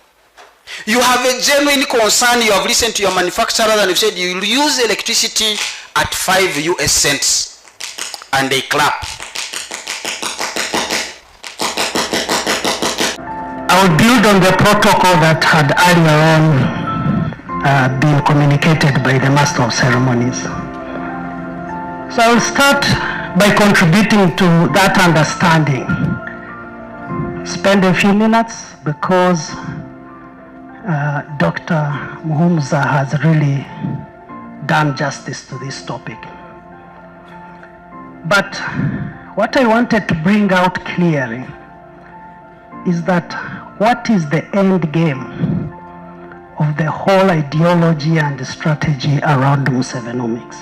You have a genuine concern, you have listened to your manufacturer and you've said you will use electricity at 5 US cents, and they clap. I will build on the protocol that had earlier on been communicated by the Master of Ceremonies. So I will start by contributing to that understanding. Spend a few minutes because Dr. Muhumuza has really done justice to this topic. But what I wanted to bring out clearly is that what is the end game of the whole ideology and the strategy around Musevenomics?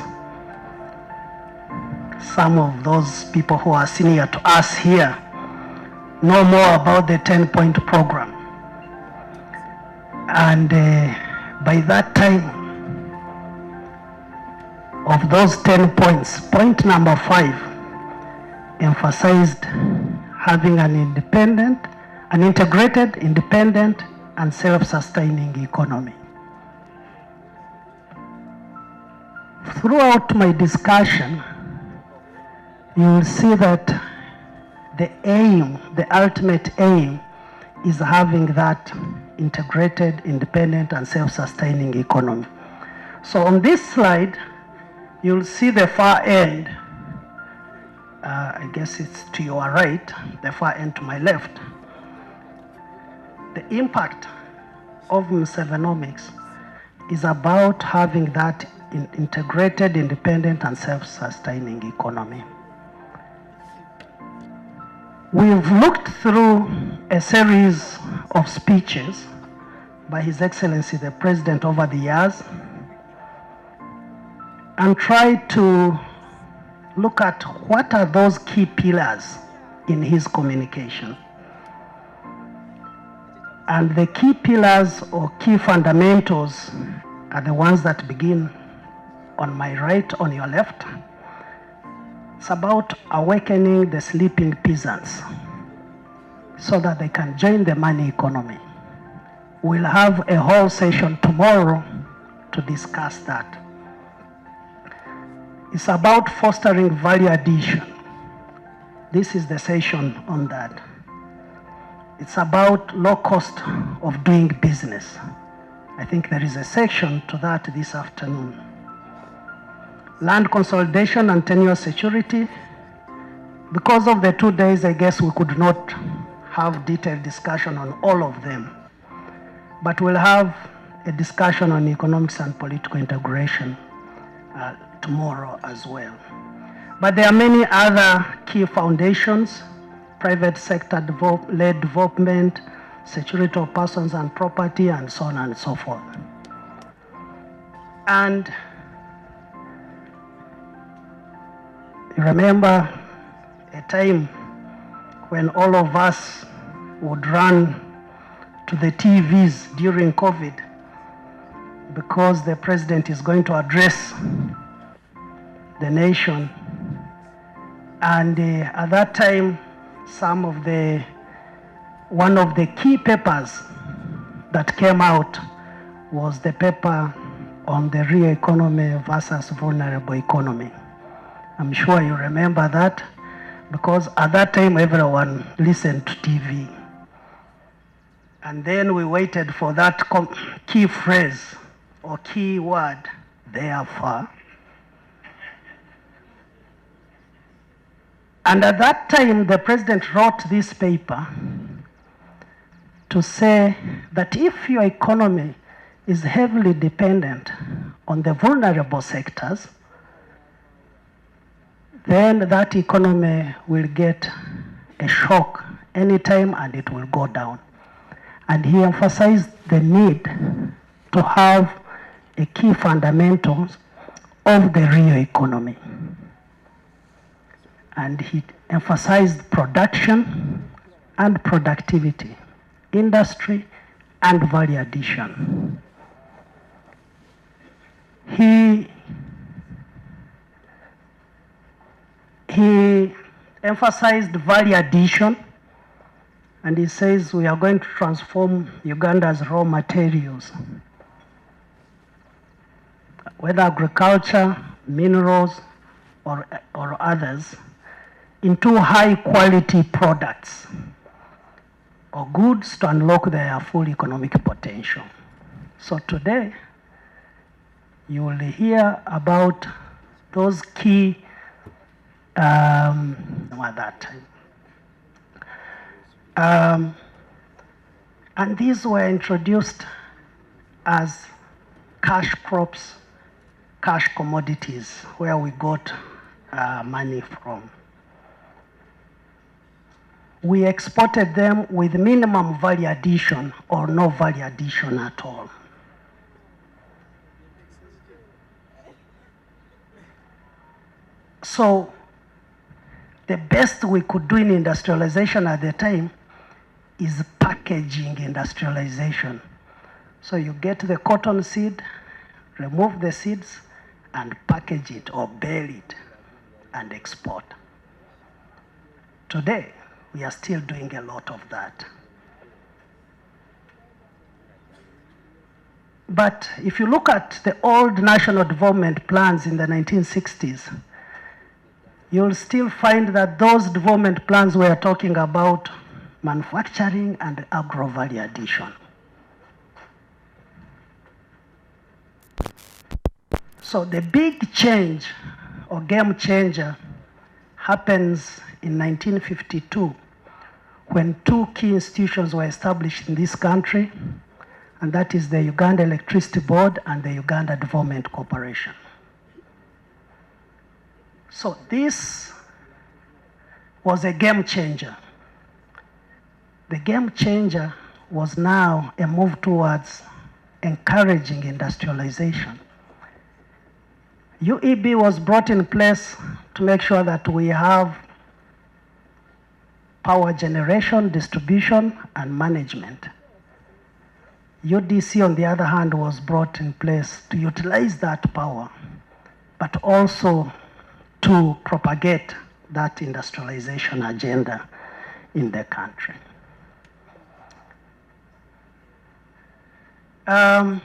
Some of those people who are senior to us here know more about the 10-point program. And by that time, of those 10 points, point number 5 emphasized having an integrated, independent, and self-sustaining economy. Throughout my discussion, you will see that the aim, the ultimate aim, is having that integrated, independent, and self-sustaining economy. So on this slide, you'll see the far end. I guess it's to your right, the far end to my left. The impact of Musevenomics is about having that integrated, independent, and self-sustaining economy. We've looked through a series of speeches by His Excellency the President over the years and tried to look at what are those key pillars in his communication. And the key pillars or key fundamentals are the ones that begin on my right, on your left. It's about awakening the sleeping peasants so that they can join the money economy. We'll have a whole session tomorrow to discuss that. It's about fostering value addition. This is the session on that. It's about low cost of doing business. I think there is a section to that this afternoon. Land consolidation and tenure security. Because of the 2 days, I guess we could not have detailed discussion on all of them. But we'll have a discussion on economics and political integration tomorrow as well. But there are many other key foundations: private sector led development, security of persons and property, and so on and so forth. And you remember a time when all of us would run to the TVs during COVID because the president is going to address the nation. And at that time, one of the key papers that came out was the paper on the real economy versus vulnerable economy. I'm sure you remember that because at that time everyone listened to TV. And then we waited for that key phrase or key word, therefore. And at that time, the president wrote this paper to say that if your economy is heavily dependent on the vulnerable sectors, then that economy will get a shock anytime and it will go down. And he emphasized the need to have a key fundamentals of the real economy. and he emphasized production and productivity, industry and value addition. He emphasized value addition, and he says we are going to transform Uganda's raw materials, whether agriculture, minerals, or others, into high quality products or goods to unlock their full economic potential. So today, you will hear about those key at that time. And these were introduced as cash crops, cash commodities, where we got money from. We exported them with minimum value addition or no value addition at all. So the best we could do in industrialization at the time is packaging industrialization. So you get the cotton seed, remove the seeds, and package it or bale it and export. Today, we are still doing a lot of that. But if you look at the old national development plans in the 1960s, you'll still find that those development plans were talking about manufacturing and agro-value addition. So the big change or game changer happens in 1952 when two key institutions were established in this country, and that is the Uganda Electricity Board and the Uganda Development Corporation. So this was a game changer. The game changer was now a move towards encouraging industrialization. UEB was brought in place to make sure that we have power generation, distribution, and management. UDC, on the other hand, was brought in place to utilize that power, but also to propagate that industrialization agenda in the country. As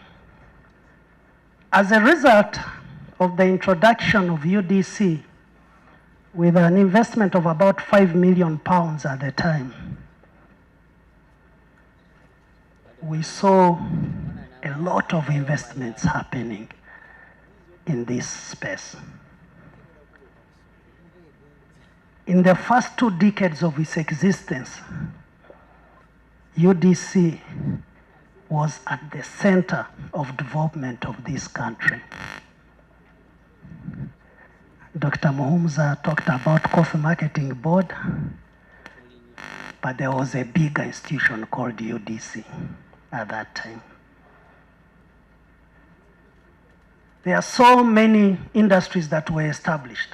a result of the introduction of UDC, with an investment of about £5 million at the time, we saw a lot of investments happening in this space. In the first 2 decades of its existence, UDC was at the center of development of this country. Dr. Muhumza talked about Coffee Marketing Board, but there was a bigger institution called UDC at that time. There are so many industries that were established.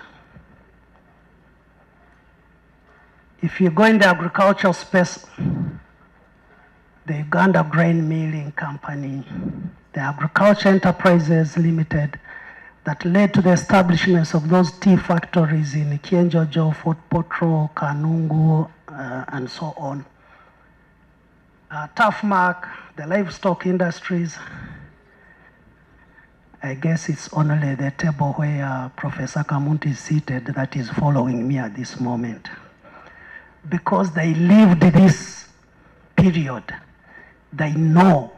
If you go in the agricultural space, the Uganda Grain Milling Company, the Agriculture Enterprises Limited, that led to the establishments of those tea factories in Kienjojo, Fort Potro, Kanungu, and so on. Tafmark, the livestock industries. I guess it's only the table where Professor Kamunti is seated that is following me at this moment. Because they lived this period, they know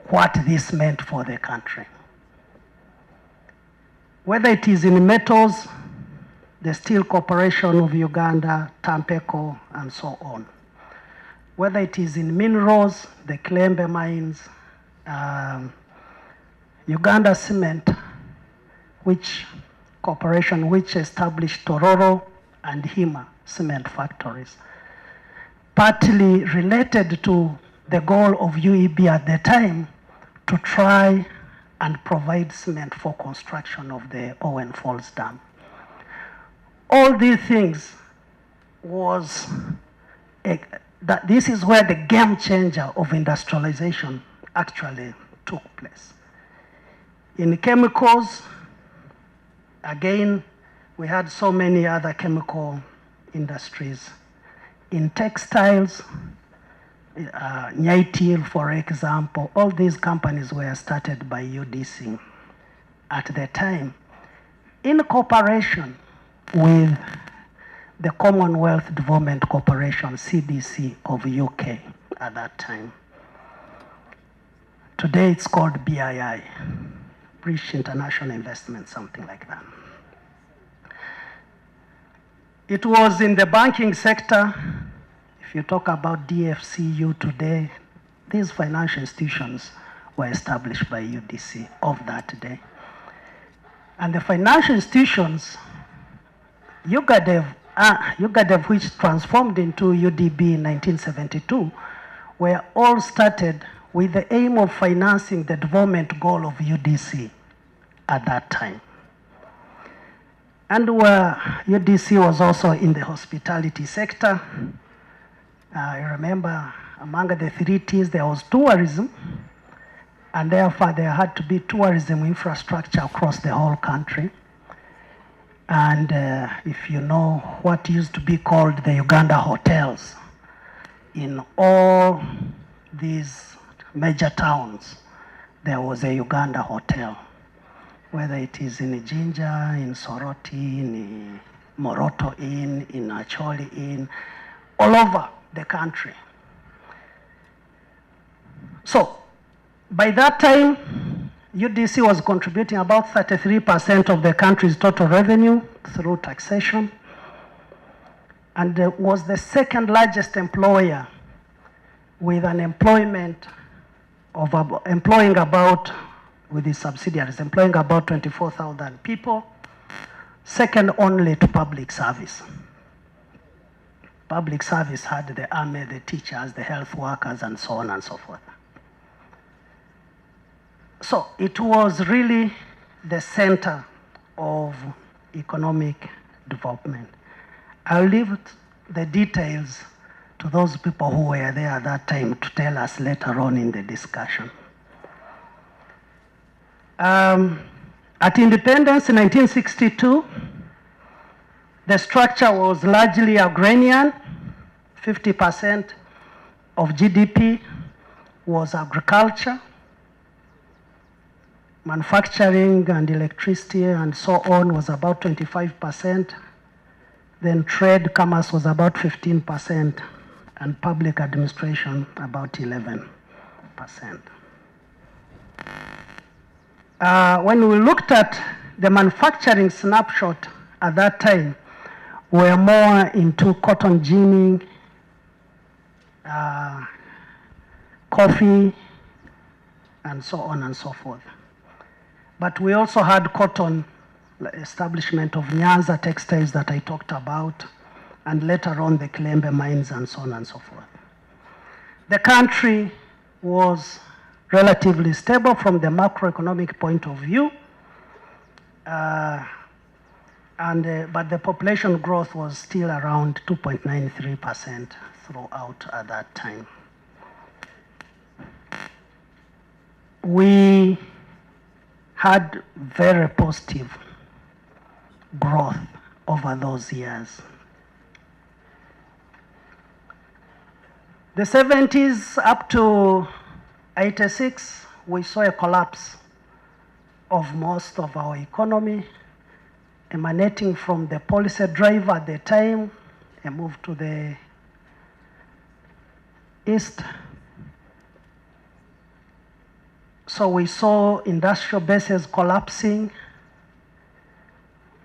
what this meant for the country. Whether it is in metals, the Steel Corporation of Uganda, Tampeco, and so on. Whether it is in minerals, the Klembe mines, Uganda Cement, which established Tororo and Hima cement factories, partly related to the goal of UEB at the time to try and provide cement for construction of the Owen Falls Dam. all these things was, that this is where the game changer of industrialization actually took place. In chemicals, again, we had so many other chemical industries. In textiles, Nyaitil, for example, all these companies were started by UDC at the time in cooperation with the Commonwealth Development Corporation, CDC, of UK at that time. Today it's called BII, British International Investment, something like that. It was in the banking sector. If you talk about DFCU today, these financial institutions were established by UDC of that day. And the financial institutions, UGADEV, which transformed into UDB in 1972, were all started with the aim of financing the development goal of UDC at that time. And UDC was also in the hospitality sector. I remember among the 3 T's there was tourism, and therefore there had to be tourism infrastructure across the whole country. And if you know what used to be called the Uganda hotels, in all these major towns, there was a Uganda hotel, whether it is in Jinja, in Soroti, in Moroto Inn, in Acholi Inn, all over the country. So, by that time, UDC was contributing about 33% of the country's total revenue through taxation, and was the second largest employer with an employment of employing about, with its subsidiaries, employing about 24,000 people, second only to public service. Public service had the army, the teachers, the health workers, and so on and so forth. So it was really the center of economic development. I'll leave the details to those people who were there at that time to tell us later on in the discussion. At independence in 1962, the structure was largely agrarian. 50% of GDP was agriculture. Manufacturing and electricity and so on was about 25%. Then trade, commerce was about 15%, and public administration about 11%. When we looked at the manufacturing snapshot at that time, we were more into cotton ginning, coffee, and so on and so forth. But we also had cotton, establishment of Nyanza textiles that I talked about, and later on the Kilembe mines and so on and so forth. The country was relatively stable from the macroeconomic point of view, but the population growth was still around 2.93% throughout at that time. We had very positive growth over those years. The 70s up to 86, we saw a collapse of most of our economy, emanating from the policy drive at the time, a move to the east. So we saw industrial bases collapsing.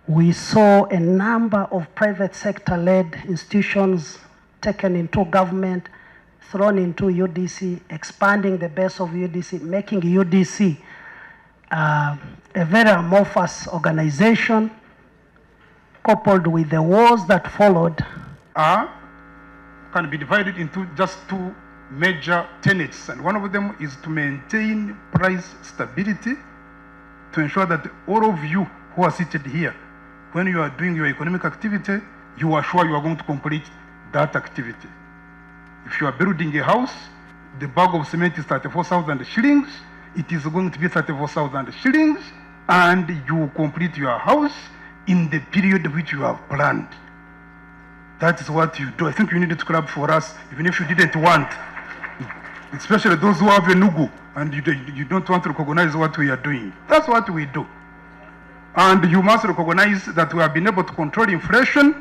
We saw a number of private sector-led institutions taken into government, thrown into UDC, expanding the base of UDC, making UDC a very amorphous organization, coupled with the wars that followed. Can be divided into just 2 major tenets, and one of them is to maintain price stability, to ensure that all of you who are seated here, when you are doing your economic activity, you are sure you are going to complete that activity. If you are building a house, the bag of cement is 34,000 shillings, it is going to be 34,000 shillings, and you complete your house in the period which you have planned. That is what you do. I think you need to clap for us, even if you didn't want, especially those who have a nugu and you don't want to recognize what we are doing. That's what we do. And you must recognize that we have been able to control inflation.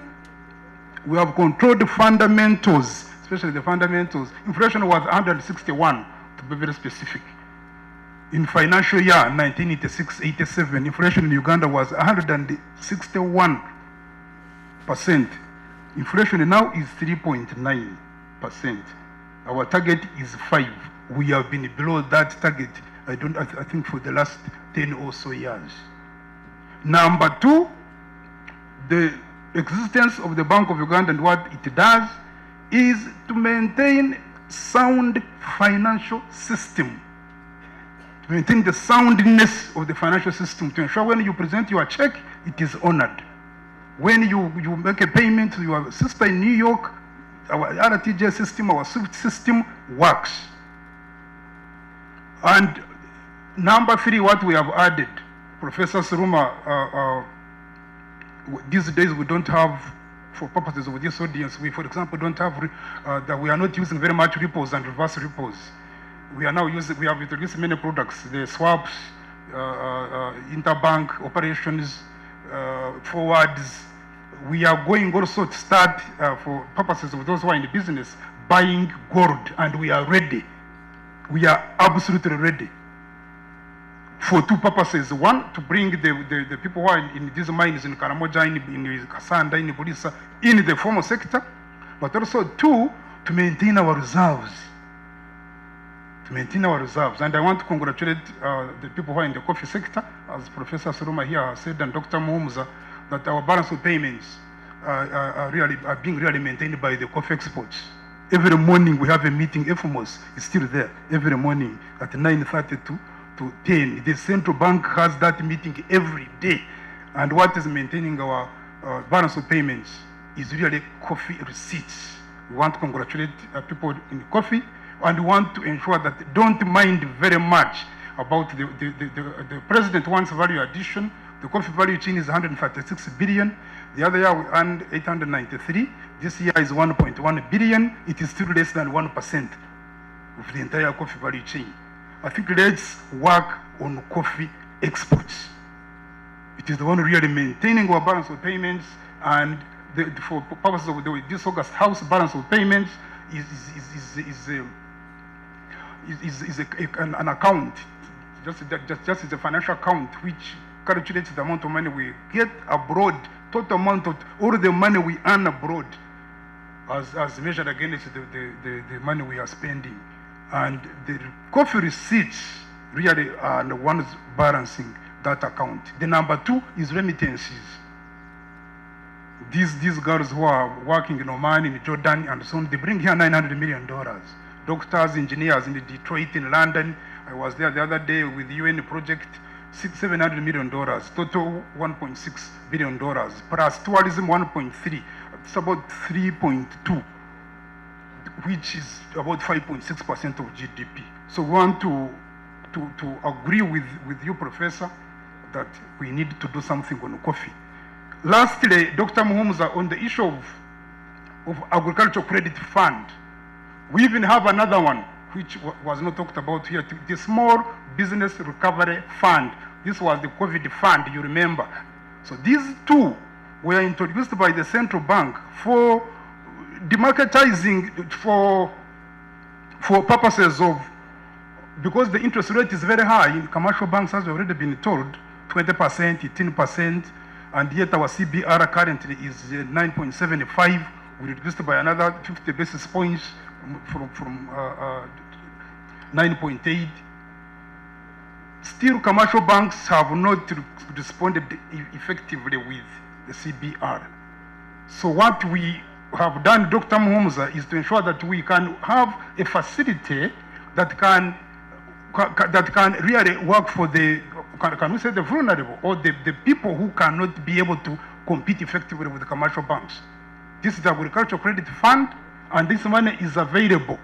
We have controlled the fundamentals, especially the fundamentals. Inflation was 161, to be very specific. In financial year 1986-87, inflation in Uganda was 161%. Inflation now is 3.9%. Our target is 5. We have been below that target, I think for the last 10 or so years. Number 2, the existence of the Bank of Uganda and what it does is to maintain sound financial system. To maintain the soundness of the financial system, to ensure when you present your check, it is honored. When you make a payment to your sister in New York, our RTJ system, our SWIFT system works. And number 3, what we have added, Professor Suruma, these days we don't have, for purposes of this audience, we, for example, don't have, that we are not using very much repos and reverse repos. We are now using, we have introduced many products, the swaps, interbank operations, forwards. We are going also to start, for purposes of those who are in the business, buying gold, and we are ready. We are absolutely ready for 2 purposes. 1, to bring the people who are in these mines in Karamoja, in Kasanda, in Bulisa, in the formal sector, but also 2, to maintain our reserves. To maintain our reserves. And I want to congratulate the people who are in the coffee sector, as Professor Suruma here has said, and Dr. Muhumuza, that our balance of payments are being really maintained by the coffee exports. Every morning we have a meeting. FMOS is still there every morning at 9:30 to 10. The central bank has that meeting every day. And what is maintaining our balance of payments is really coffee receipts. We want to congratulate people in coffee, and we want to ensure that they don't mind very much about the president wants value addition. The coffee value chain is 136 billion. The other year we earned 893. This year is 1.1 billion. It is still less than 1% of the entire coffee value chain. I think let's work on coffee exports. It is the one really maintaining our balance of payments, and for purposes of this August House balance of payments is an account, just as a financial account which calculates the amount of money we get abroad, total amount of all the money we earn abroad, as measured against the money we are spending. And the coffee receipts really are the ones balancing that account. The number 2 is remittances. These girls who are working in Oman, in Jordan, and so on, they bring here $900 million. Doctors, engineers in Detroit, in London. I was there the other day with the UN project, $700 million, total $1.6 billion, plus tourism 1.3, it's about 3.2, which is about 5.6% of GDP. So we want to agree with you, Professor, that we need to do something on coffee. Lastly, Dr. Muhumuza, on the issue of agricultural credit fund, we even have another one which was not talked about here, the Small Business Recovery Fund. This was the COVID fund, you remember. So these 2 were introduced by the central bank for demarketizing, for purposes of, because the interest rate is very high in commercial banks, as we've already been told, 20%, 18%, and yet our CBR currently is 9.75. We reduced by another 50 basis points from 9.8. Still, commercial banks have not responded effectively with the CBR. So what we have done, Dr. Muhumuza, is to ensure that we can have a facility that can really work for the, can we say the vulnerable, or the people who cannot be able to compete effectively with the commercial banks. This is the Agricultural Credit Fund, and this money is available.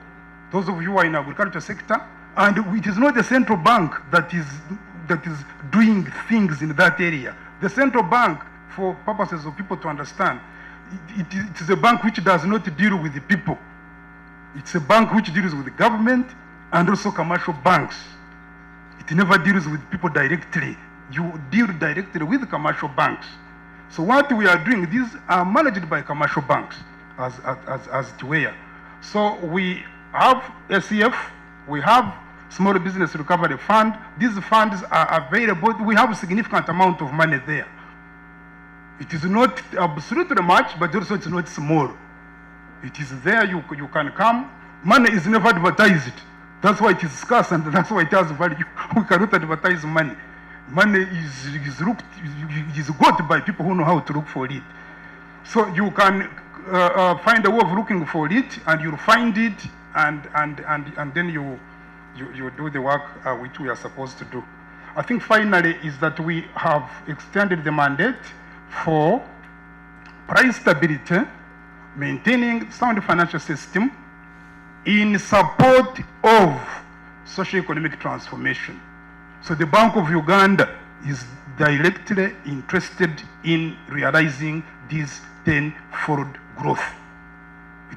Those of you who are in the agriculture sector, and it is not the central bank that is doing things in that area. The central bank, for purposes of people to understand, it is a bank which does not deal with the people. It's a bank which deals with the government and also commercial banks. It never deals with people directly. You deal directly with the commercial banks. So what we are doing, these are managed by commercial banks as it were. So we have SCF, we have Small Business Recovery Fund. These funds are available. We have a significant amount of money there. It is not absolutely much, but also it's not small. It is there, you can come. Money is never advertised. That's why it is scarce and that's why it has value. We cannot advertise money. Money is got by people who know how to look for it. So you can find a way of looking for it, and you'll find it, and then you do the work which we are supposed to do. I think finally is that we have extended the mandate for price stability, maintaining sound financial system in support of socio-economic transformation. So the Bank of Uganda is directly interested in realizing this 10-fold growth.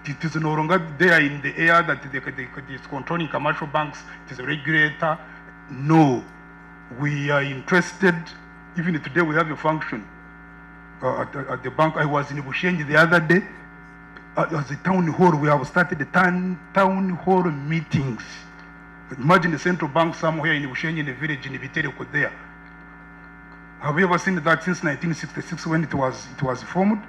It is no longer there in the air that it is controlling commercial banks, it is a regulator. No, we are interested. Even today we have a function at the bank. I was in Bushenyi the other day. As a town hall, we have started the town hall meetings. Imagine the central bank somewhere in Bushenyi, in a village in Bitereko there. Have you ever seen that since 1966 when it was formed?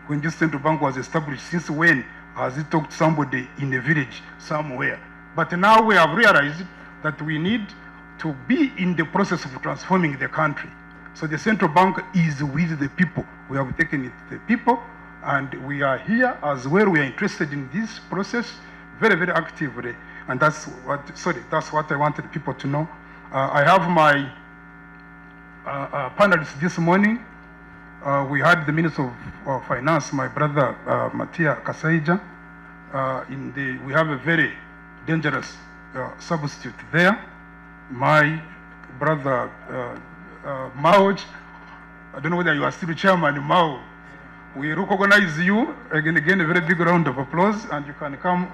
When this central bank was established, since when has it talked to somebody in a village somewhere? But now we have realized that we need to be in the process of transforming the country. So the central bank is with the people. We have taken it to the people, and we are here as well. We are interested in this process very, very actively. And that's what I wanted people to know. I have my panelists this morning. We had the Minister of Finance, my brother Matia Kasaija. We have a very dangerous substitute there. My brother Mao. I don't know whether you are still chairman, Mao. We recognize you. Again, a very big round of applause, and you can come.